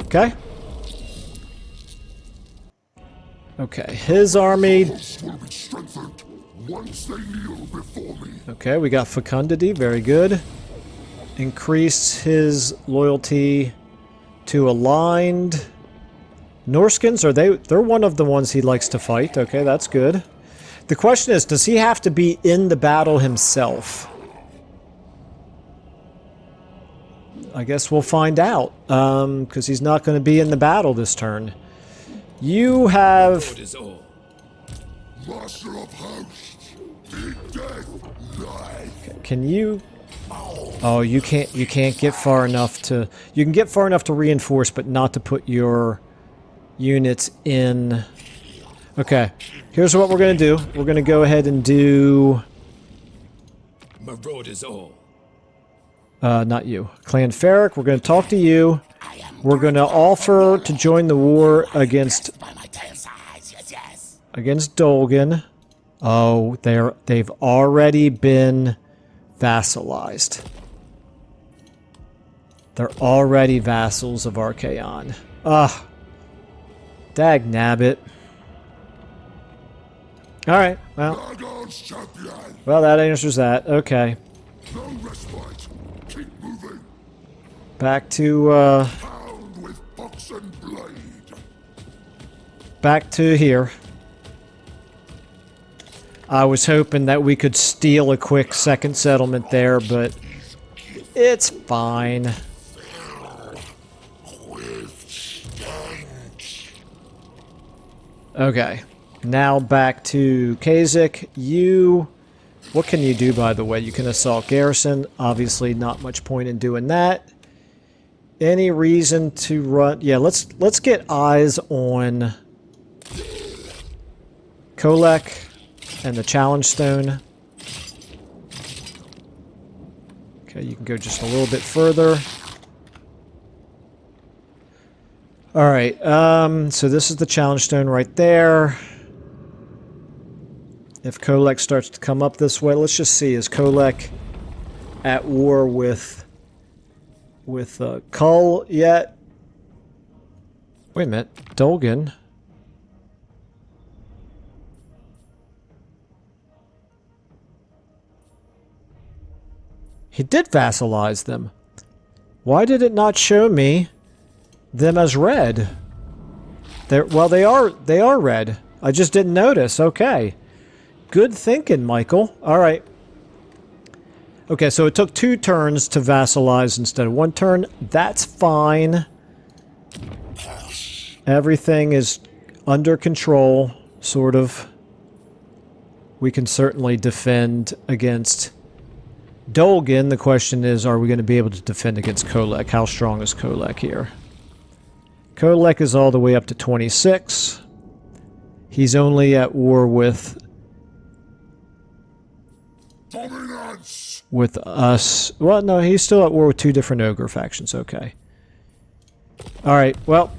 Okay. Okay, his army... okay, we got Fecundity, very good. Increase his loyalty to aligned. Norskins, they're one of the ones he likes to fight. Okay, that's good. The question is, does he have to be in the battle himself? I guess we'll find out, because he's not going to be in the battle this turn. You have... Can you... oh, you can't get far enough to... you can get far enough to reinforce, but not to put your units in... okay, here's what we're going to do. We're going to go ahead and do... marauders all. Not you. Clan Ferric, we're going to talk to you. We're going to offer to join the war against Dolgan. Oh, they've already been vassalized. They're already vassals of Archaon. Ugh. Dag nabbit. Alright, well, that answers that. Okay. No respite. Keep moving. Back to, Pound with box and blade. back to here. I was hoping that we could steal a quick second settlement there, but it's fine. Okay. Now back to Kasich. You... What can you do, by the way? You can assault garrison. Obviously, not much point in doing that. Any reason to run... Yeah, let's get eyes on Kolek and the Challenge Stone. Okay, you can go just a little bit further. Alright, so this is the Challenge Stone right there. If Kolek starts to come up this way, let's just see, is Kolek at war with Kull yet? Wait a minute, Dolgan. He did vassalize them. Why did it not show me them as red? Well, they are red. I just didn't notice. Okay. Good thinking, Michael. Alright. Okay, so it took 2 turns to vassalize instead of 1 turn. That's fine. Everything is under control, sort of. We can certainly defend against Dolgan. The question is, are we going to be able to defend against Kolek? How strong is Kolek here? Kolek is all the way up to 26. He's only at war with us. Well, no, he's still at war with 2 different ogre factions. Okay. Alright, well.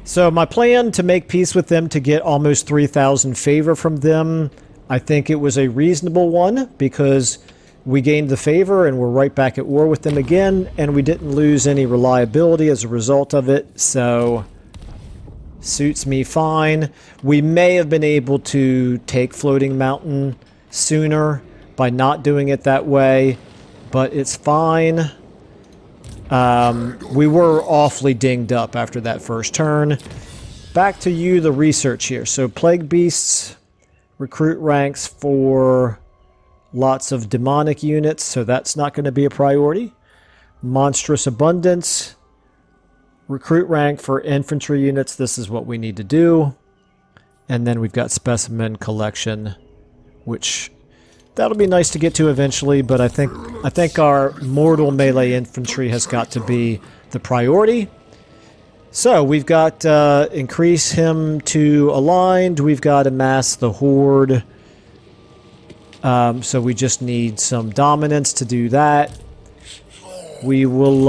So my plan to make peace with them to get almost 3,000 favor from them, I think it was a reasonable one, because we gained the favor and we're right back at war with them again, and we didn't lose any reliability as a result of it, so suits me fine. We may have been able to take Floating Mountain sooner by not doing it that way, but it's fine. We were awfully dinged up after that first turn. Back to you, the research here. So Plague Beasts, recruit ranks for lots of demonic units, so that's not going to be a priority. Monstrous Abundance, recruit rank for infantry units. This is what we need to do. And then we've got Specimen Collection, which that'll be nice to get to eventually, but I think our mortal melee infantry has got to be the priority. So we've got increase him to aligned. We've got amass the horde. So we just need some dominance to do that. We will.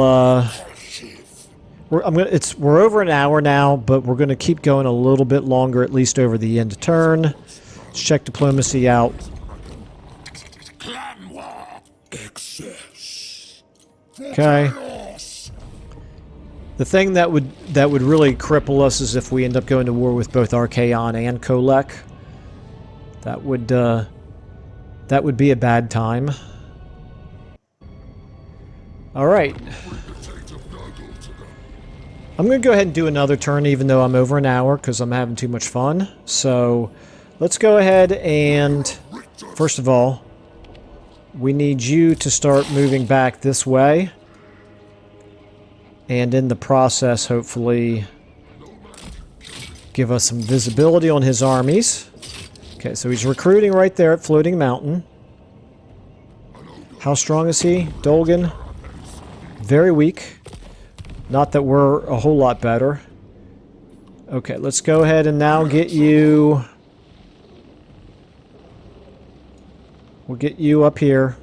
We're over an hour now, but we're going to keep going a little bit longer, at least over the end of turn. Let's check diplomacy out. Okay. The thing that would really cripple us is if we end up going to war with both Archaon and Kolek. That would be a bad time. All right. I'm going to go ahead and do another turn, even though I'm over an hour, because I'm having too much fun. So let's go ahead and, first of all, we need you to start moving back this way. And in the process, hopefully, give us some visibility on his armies. Okay, so he's recruiting right there at Floating Mountain. How strong is he, Dolgan? Very weak. Not that we're a whole lot better. Okay, let's go ahead and now get you... We'll get you up here.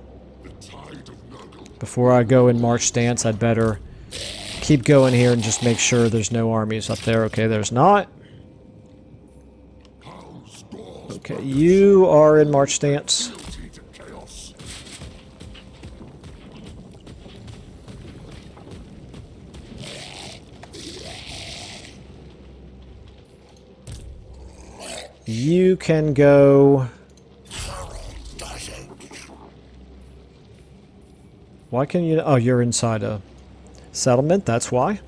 Before I go in march stance, I'd better keep going here and just make sure there's no armies up there. Okay, there's not. Okay, you are in march stance. You can go... Why can you... Oh, you're inside a settlement, that's why.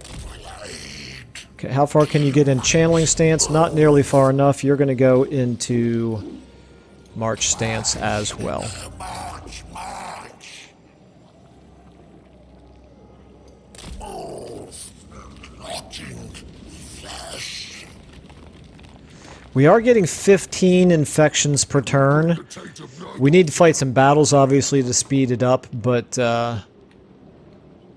Okay, how far can you get in channeling stance? Not nearly far enough. You're going to go into march stance as well. We are getting 15 infections per turn. We need to fight some battles, obviously, to speed it up, but at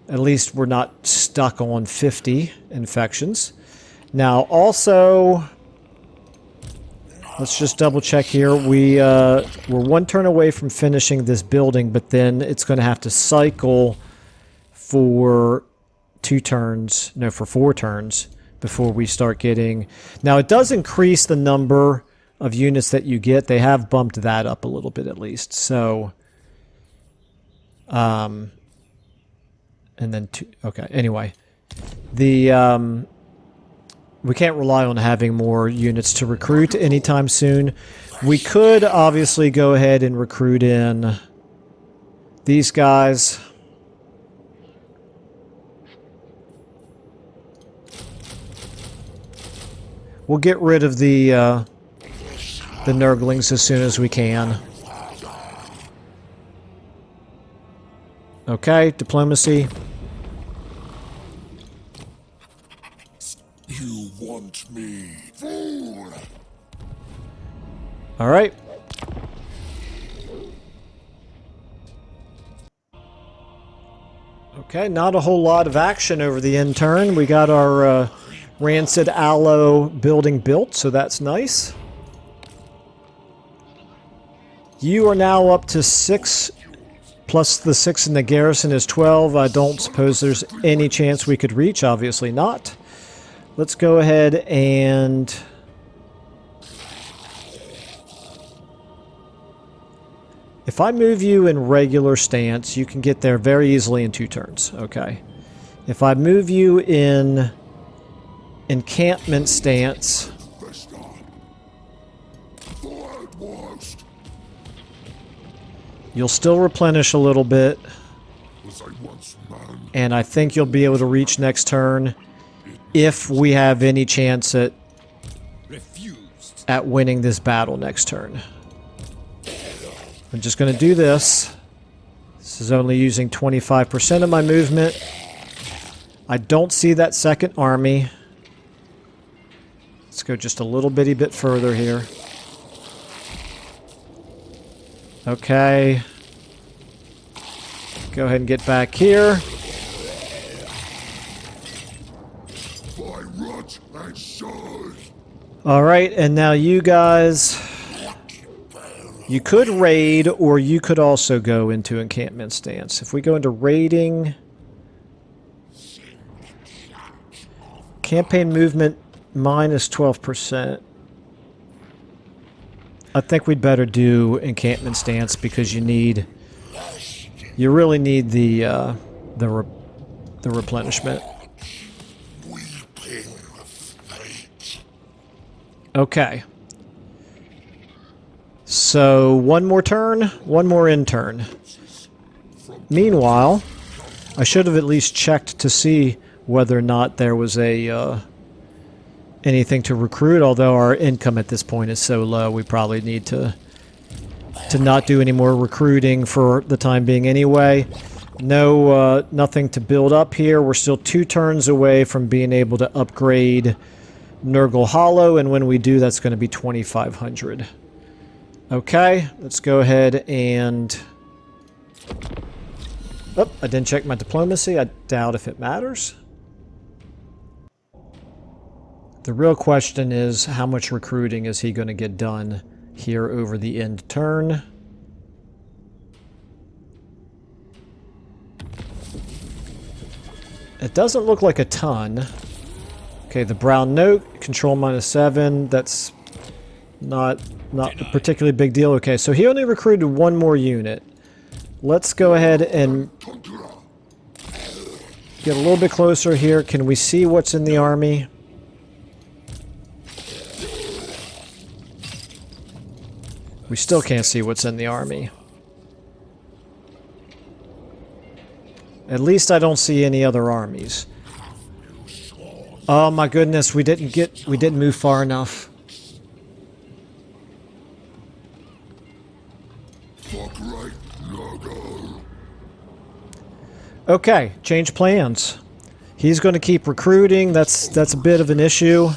least we're not stuck on 50 infections. Now, also, let's just double check here. We're one turn away from finishing this building, but then it's going to have to cycle for 2 turns, no, for 4 turns before we start getting... Now, it does increase the number of units that you get. They have bumped that up a little bit at least. So, and then 2... Okay, anyway. The, we can't rely on having more units to recruit anytime soon. We could obviously go ahead and recruit in these guys. We'll get rid of the Nurglings as soon as we can. Okay, diplomacy. You want me, fool? All right. Okay, not a whole lot of action over the end turn. We got our Rancid Aloe building built, so that's nice. You are now up to 6, plus the 6 in the garrison is 12. I don't suppose there's any chance we could reach, obviously not. Let's go ahead and... If I move you in regular stance, you can get there very easily in 2 turns. Okay. If I move you in encampment stance, you'll still replenish a little bit, and I think you'll be able to reach next turn if we have any chance at winning this battle next turn. I'm just going to do this. This is only using 25% of my movement. I don't see that second army. Let's go just a little bitty bit further here. Okay. Go ahead and get back here. Alright, and now you guys... You could raid, or you could also go into encampment stance. If we go into raiding... Campaign movement minus 12%. I think we'd better do encampment stance because you need... You really need the replenishment. Okay. So, one more turn, one more in turn. Meanwhile, I should have at least checked to see whether or not there was a anything to recruit, although our income at this point is so low, we probably need to not do any more recruiting for the time being anyway. No, nothing to build up here. We're still 2 turns away from being able to upgrade Nurgle Hollow, and when we do, that's going to be 2,500. Okay, let's go ahead and... Oh, I didn't check my diplomacy. I doubt if it matters. The real question is, how much recruiting is he going to get done here over the end turn? It doesn't look like a ton. Okay, the brown note, control -7. That's not a particularly big deal. Okay, so he only recruited one more unit. Let's go ahead and get a little bit closer here. Can we see what's in the army? We still can't see what's in the army. At least I don't see any other armies. Oh my goodness, we didn't move far enough. Okay, change plans. He's going to keep recruiting. That's a bit of an issue.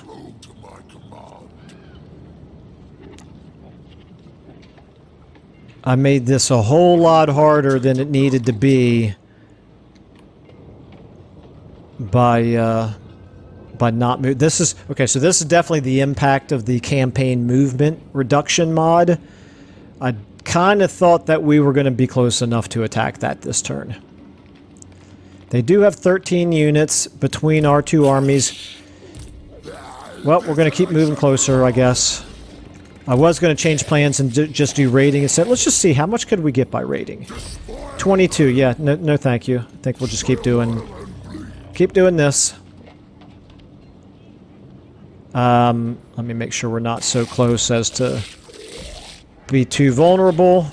I made this a whole lot harder than it needed to be by not moving. This is okay. So this is definitely the impact of the campaign movement reduction mod. I kind of thought that we were going to be close enough to attack that this turn. They do have 13 units between our two armies. Well, we're going to keep moving closer, I guess. I was going to change plans and just do raiding instead. Let's just see, how much could we get by raiding? 22, yeah, no thank you. I think we'll just keep doing this. Let me make sure we're not so close as to be too vulnerable.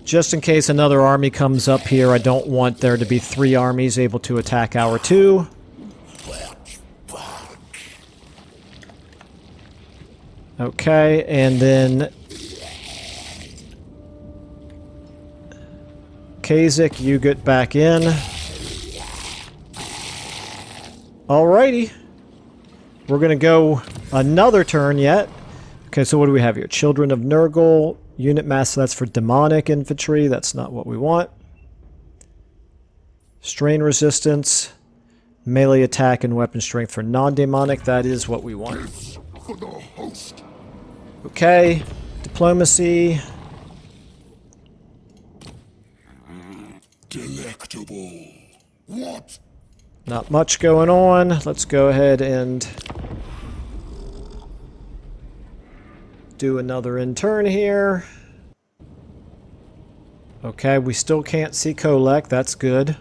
Just in case another army comes up here, I don't want there to be 3 armies able to attack our 2. Okay, and then Kasich, you get back in. Alrighty. We're going to go another turn yet. Okay, so what do we have here? Children of Nurgle, unit mass, so that's for demonic infantry. That's not what we want. Strain resistance, melee attack, and weapon strength for non-demonic. That is what we want. Okay, diplomacy. Delectable. What? Not much going on. Let's go ahead and do another in-turn here. Okay, we still can't see Kolek. That's good.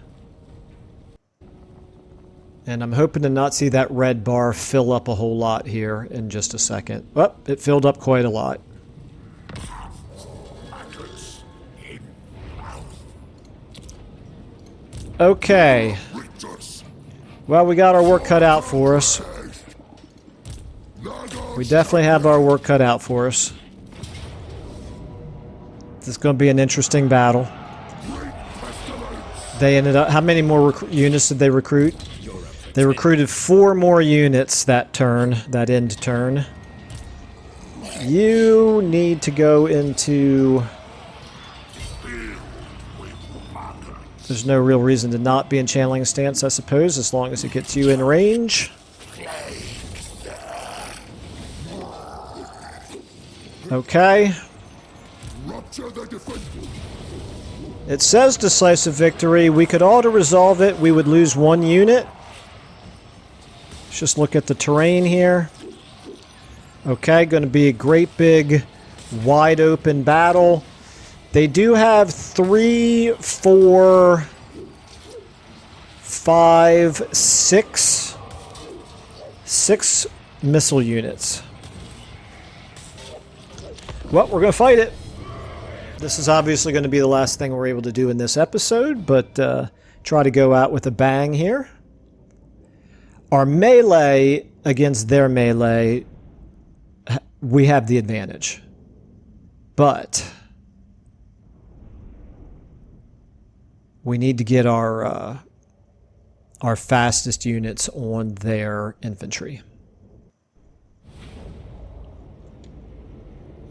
And I'm hoping to not see that red bar fill up a whole lot here in just a second. Oh, it filled up quite a lot. Okay. Well, we got our work cut out for us. We definitely have our work cut out for us. This is going to be an interesting battle. They ended up... How many more units did they recruit? They recruited 4 more units that turn, that end turn. You need to go into... There's no real reason to not be in channeling stance, I suppose, as long as it gets you in range. Okay. It says decisive victory. We could auto-resolve it. We would lose 1 unit. Let's just look at the terrain here. Okay, going to be a great big wide open battle. They do have 3, 4, 5, 6 missile units. Well, we're going to fight it. This is obviously going to be the last thing we're able to do in this episode, but try to go out with a bang here. Our melee against their melee, we have the advantage. But we need to get our fastest units on their infantry.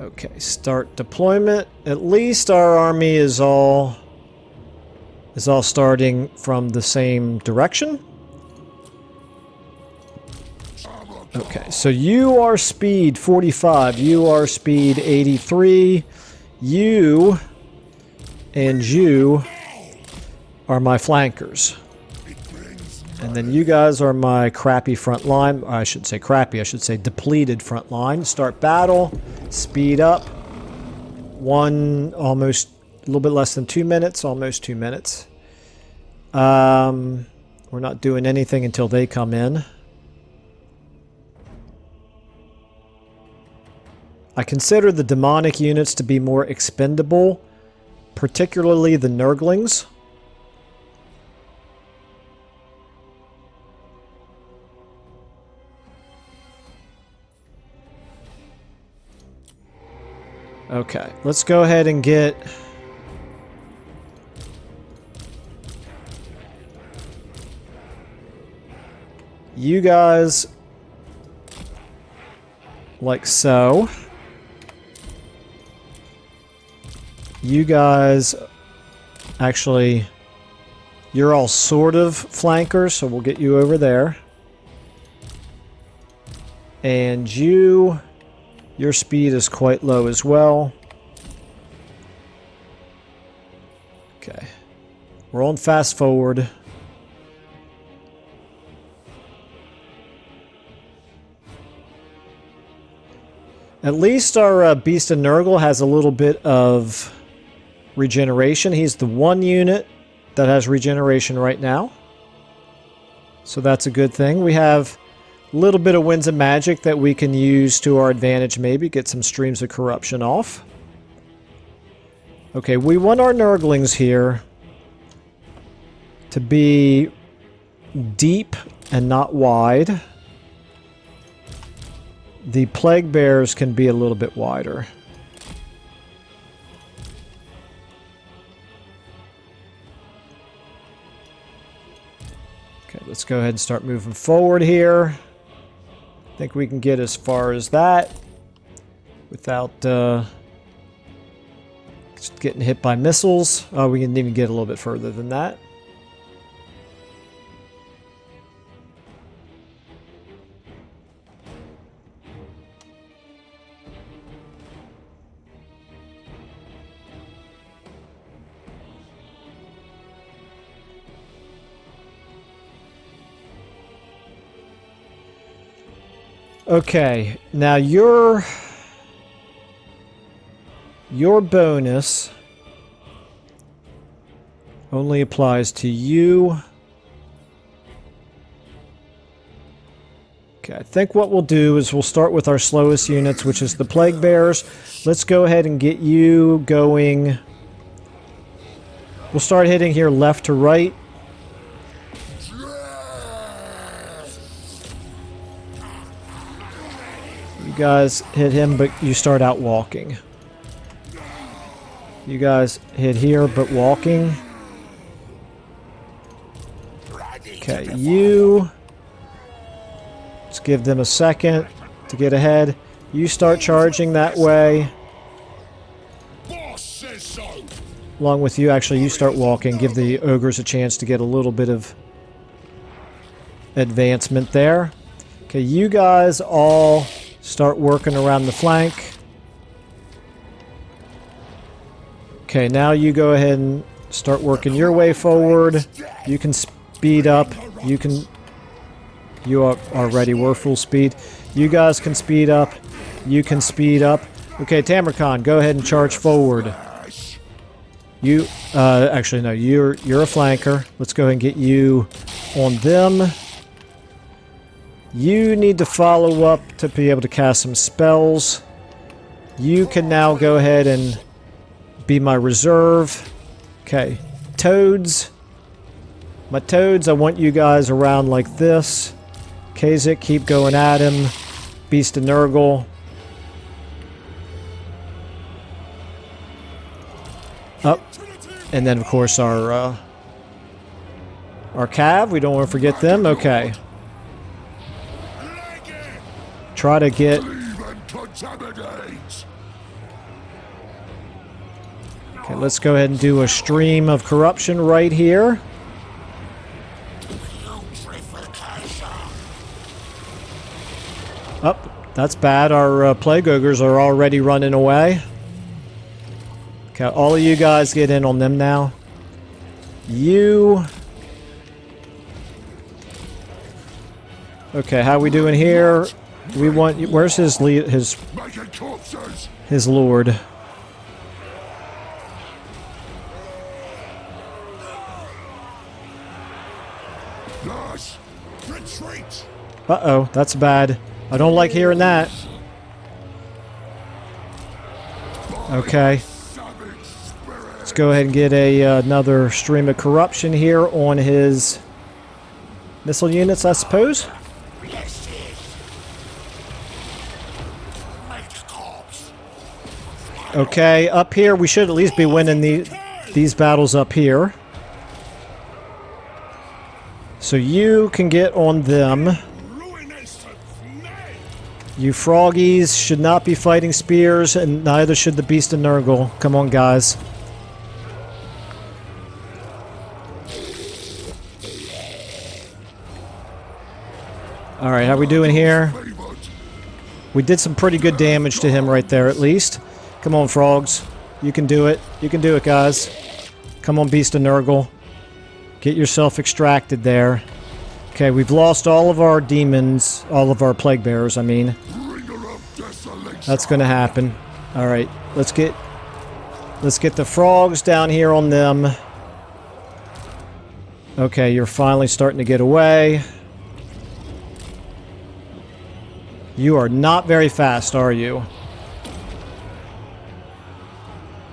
Okay, start deployment. At least our army is all starting from the same direction. Okay, so you are speed 45, you are speed 83, you and you are my flankers. And then you guys are my crappy front line. I should say crappy, I should say depleted front line. Start battle, speed up. Almost a little bit less than 2 minutes, almost 2 minutes. We're not doing anything until they come in. I consider the demonic units to be more expendable, particularly the Nurglings. Okay, let's go ahead and get... you guys like so. You guys, actually, you're all sort of flankers, so we'll get you over there. And your speed is quite low as well. Okay. We're on fast forward. At least our Beast of Nurgle has a little bit of regeneration. He's the one unit that has regeneration right now. So that's a good thing. We have a little bit of Winds of Magic that we can use to our advantage maybe. Get some Streams of Corruption off. Okay, we want our Nurglings here to be deep and not wide. The Plague Bears can be a little bit wider. Okay, let's go ahead and start moving forward here. I think we can get as far as that without just getting hit by missiles. Oh, we can even get a little bit further than that. Okay, now your bonus only applies to you. Okay, I think what we'll do is we'll start with our slowest units, which is the Plague Bears. Let's go ahead and get you going. We'll start hitting here left to right. You guys hit him, but you start out walking. You guys hit here, but walking. Okay, you... let's give them a second to get ahead. You start charging that way. Along with you, actually, you start walking. Give the ogres a chance to get a little bit of advancement there. Okay, you guys all start working around the flank. Okay, now you go ahead and start working your way forward. You can speed up. You are already were full speed. You guys can speed up. You can speed up. Okay, Tamurkhan, go ahead and charge forward. You, actually no, you're a flanker. Let's go ahead and get you on them. You need to follow up to be able to cast some spells. You can now go ahead and be my reserve. Okay, toads. My toads, I want you guys around like this. Kazak, keep going at him. Beast of Nurgle. Up. And then, of course, our Cav. We don't want to forget them. Okay. Try to get... okay, let's go ahead and do a stream of corruption right here. Up. That's bad. Our plague ogres are already running away. Okay, all of you guys get in on them now. You... Okay, how we doing here? We want... Where's his lord? Uh-oh, that's bad. I don't like hearing that. Okay. Let's go ahead and get another stream of corruption here on his missile units, I suppose. Okay, up here, we should at least be winning these battles up here. So you can get on them. You froggies should not be fighting spears, and neither should the Beast of Nurgle. Come on, guys. Alright, how we doing here? We did some pretty good damage to him right there, at least. Come on, frogs. You can do it. You can do it, guys. Come on, Beast of Nurgle. Get yourself extracted there. Okay, we've lost all of our demons, all of our plague bearers, I mean. That's gonna happen. Alright, let's get the frogs down here on them. Okay, you're finally starting to get away. You are not very fast, are you?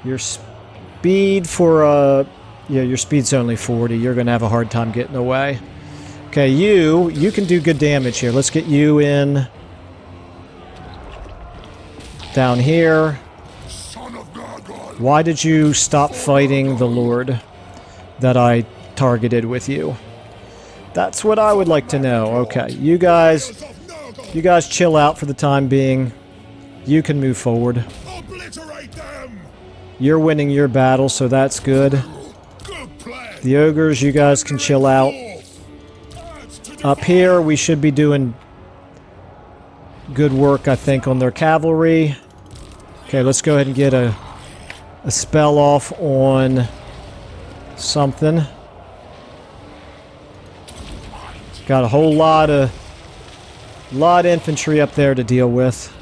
Your speed for, yeah, your speed's only 40. You're gonna have a hard time getting away. Okay, you can do good damage here. Let's get you in. Down here. Why did you stop fighting the Lord that I targeted with you? That's what I would like to know. Okay, you guys chill out for the time being. You can move forward. You're winning your battle, so that's good. The ogres, you guys can chill out. Up here, we should be doing good work, I think, on their cavalry. Okay, let's go ahead and get a spell off on something. Got a whole lot of infantry up there to deal with.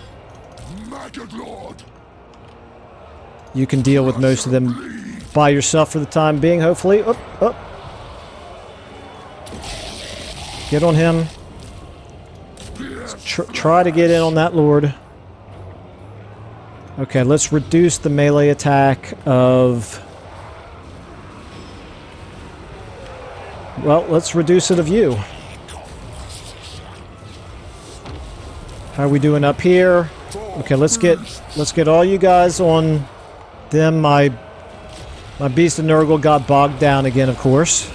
You can deal with most of them by yourself for the time being, hopefully. Up. Get on him. Try to get in on that lord. Okay, let's reduce the melee attack of... Well, let's reduce it of you. How are we doing up here? Okay, let's get all you guys on them. My Beast of Nurgle got bogged down again, of course.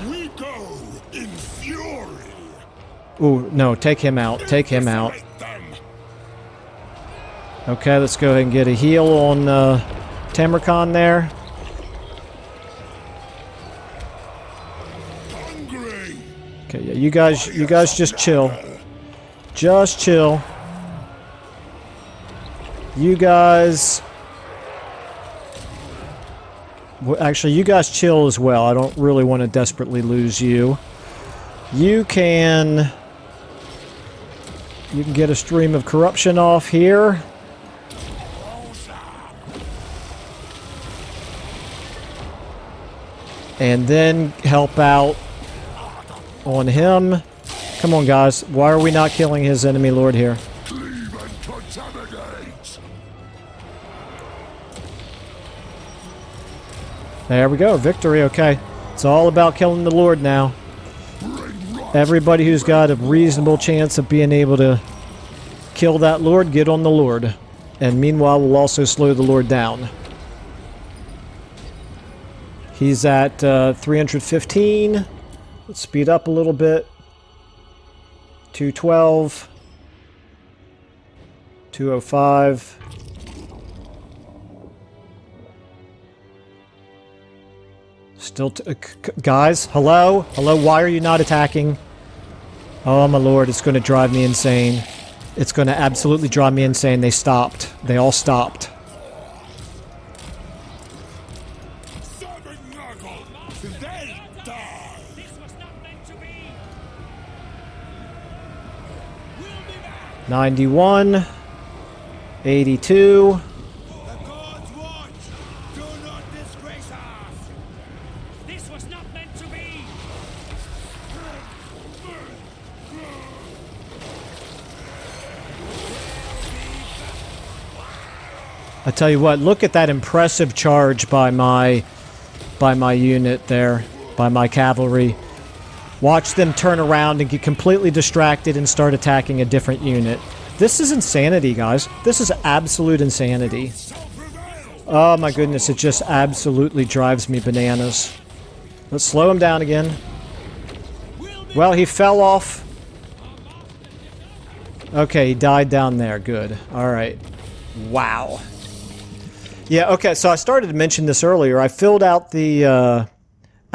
Ooh, no, take him out. Take him out. Okay, let's go ahead and get a heal on Tamurkhan there. Okay, yeah, you guys just chill. Just chill. You guys... Well, actually, you guys chill as well. I don't really want to desperately lose you. You can get a stream of corruption off here. And then help out on him. Come on, guys. Why are we not killing his enemy lord here? There we go. Victory. Okay. It's all about killing the lord now. Everybody who's got a reasonable chance of being able to kill that lord, get on the lord. And meanwhile, we'll also slow the lord down. He's at 315. Let's speed up a little bit. 212. 205. Still, guys, hello? Hello, why are you not attacking? Oh my lord, it's going to drive me insane. It's going to absolutely drive me insane. They stopped. They all stopped. 91. 82. The gods watch! Do not disgrace us! This was not meant to be! I tell you what, look at that impressive charge by my unit there, by my cavalry. Watch them turn around and get completely distracted and start attacking a different unit. This is insanity, guys. This is absolute insanity. Oh my goodness, it just absolutely drives me bananas. Let's slow him down again. Well, he fell off. Okay, he died down there. Good. Alright. Wow. Yeah, okay, so I started to mention this earlier. I filled out the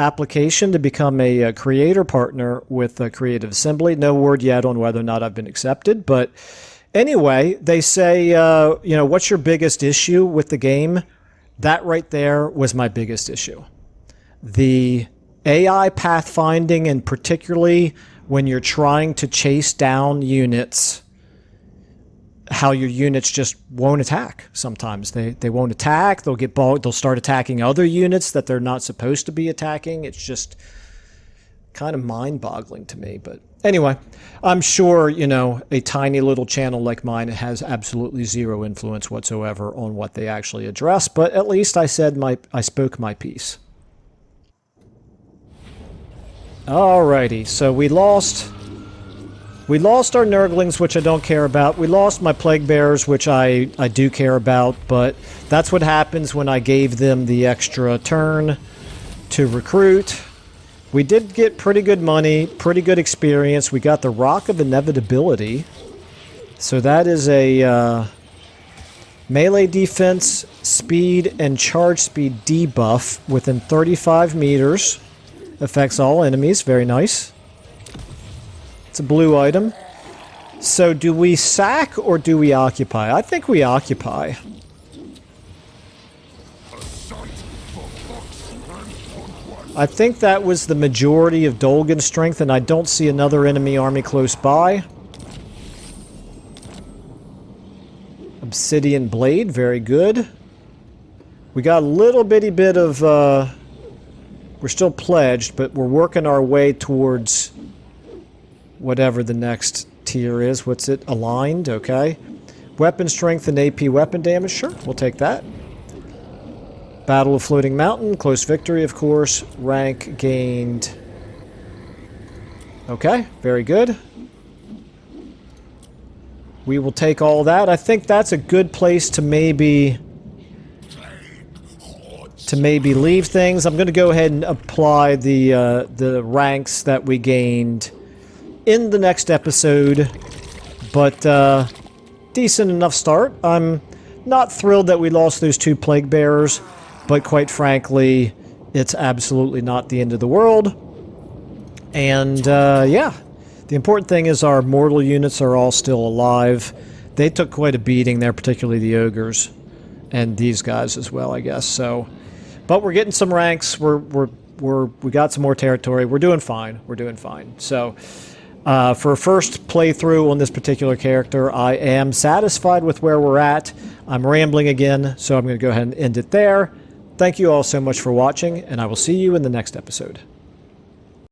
application to become a creator partner with Creative Assembly. No word yet on whether or not I've been accepted, but anyway, they say, you know, what's your biggest issue with the game? That right there was my biggest issue. The AI pathfinding, and particularly when you're trying to chase down units, how your units just won't attack sometimes. They won't attack, they'll get bogged, they'll start attacking other units that they're not supposed to be attacking. It's just kind of mind-boggling to me. But anyway, I'm sure, you know, a tiny little channel like mine has absolutely zero influence whatsoever on what they actually address, but at least I spoke my piece. Alrighty, so we lost our Nurglings, which I don't care about. We lost my Plague Bearers, which I do care about, but that's what happens when I gave them the extra turn to recruit. We did get pretty good money, pretty good experience. We got the Rock of Inevitability. So that is a melee defense, speed, and charge speed debuff within 35 meters. Affects all enemies. Very nice. It's a blue item. So do we sack or do we occupy? I think we occupy. I think that was the majority of Dolgan's strength, and I don't see another enemy army close by. Obsidian Blade, very good. We got a little bitty bit of... we're still pledged, but we're working our way towards whatever the next tier is. What's it? Aligned, okay. Weapon strength and AP weapon damage, sure, we'll take that. Battle of Floating Mountain, close victory, of course. Rank gained. Okay, very good. We will take all that. I think that's a good place to maybe leave things. I'm going to go ahead and apply the ranks that we gained in the next episode. But decent enough start. I'm not thrilled that we lost those 2 Plague Bearers. But quite frankly, it's absolutely not the end of the world. And, yeah. The important thing is our mortal units are all still alive. They took quite a beating there, particularly the ogres. And these guys as well, I guess. So, but we're getting some ranks. We got some more territory. We're doing fine. We're doing fine. So, for a first playthrough on this particular character, I am satisfied with where we're at. I'm rambling again, so I'm going to go ahead and end it there. Thank you all so much for watching, and I will see you in the next episode.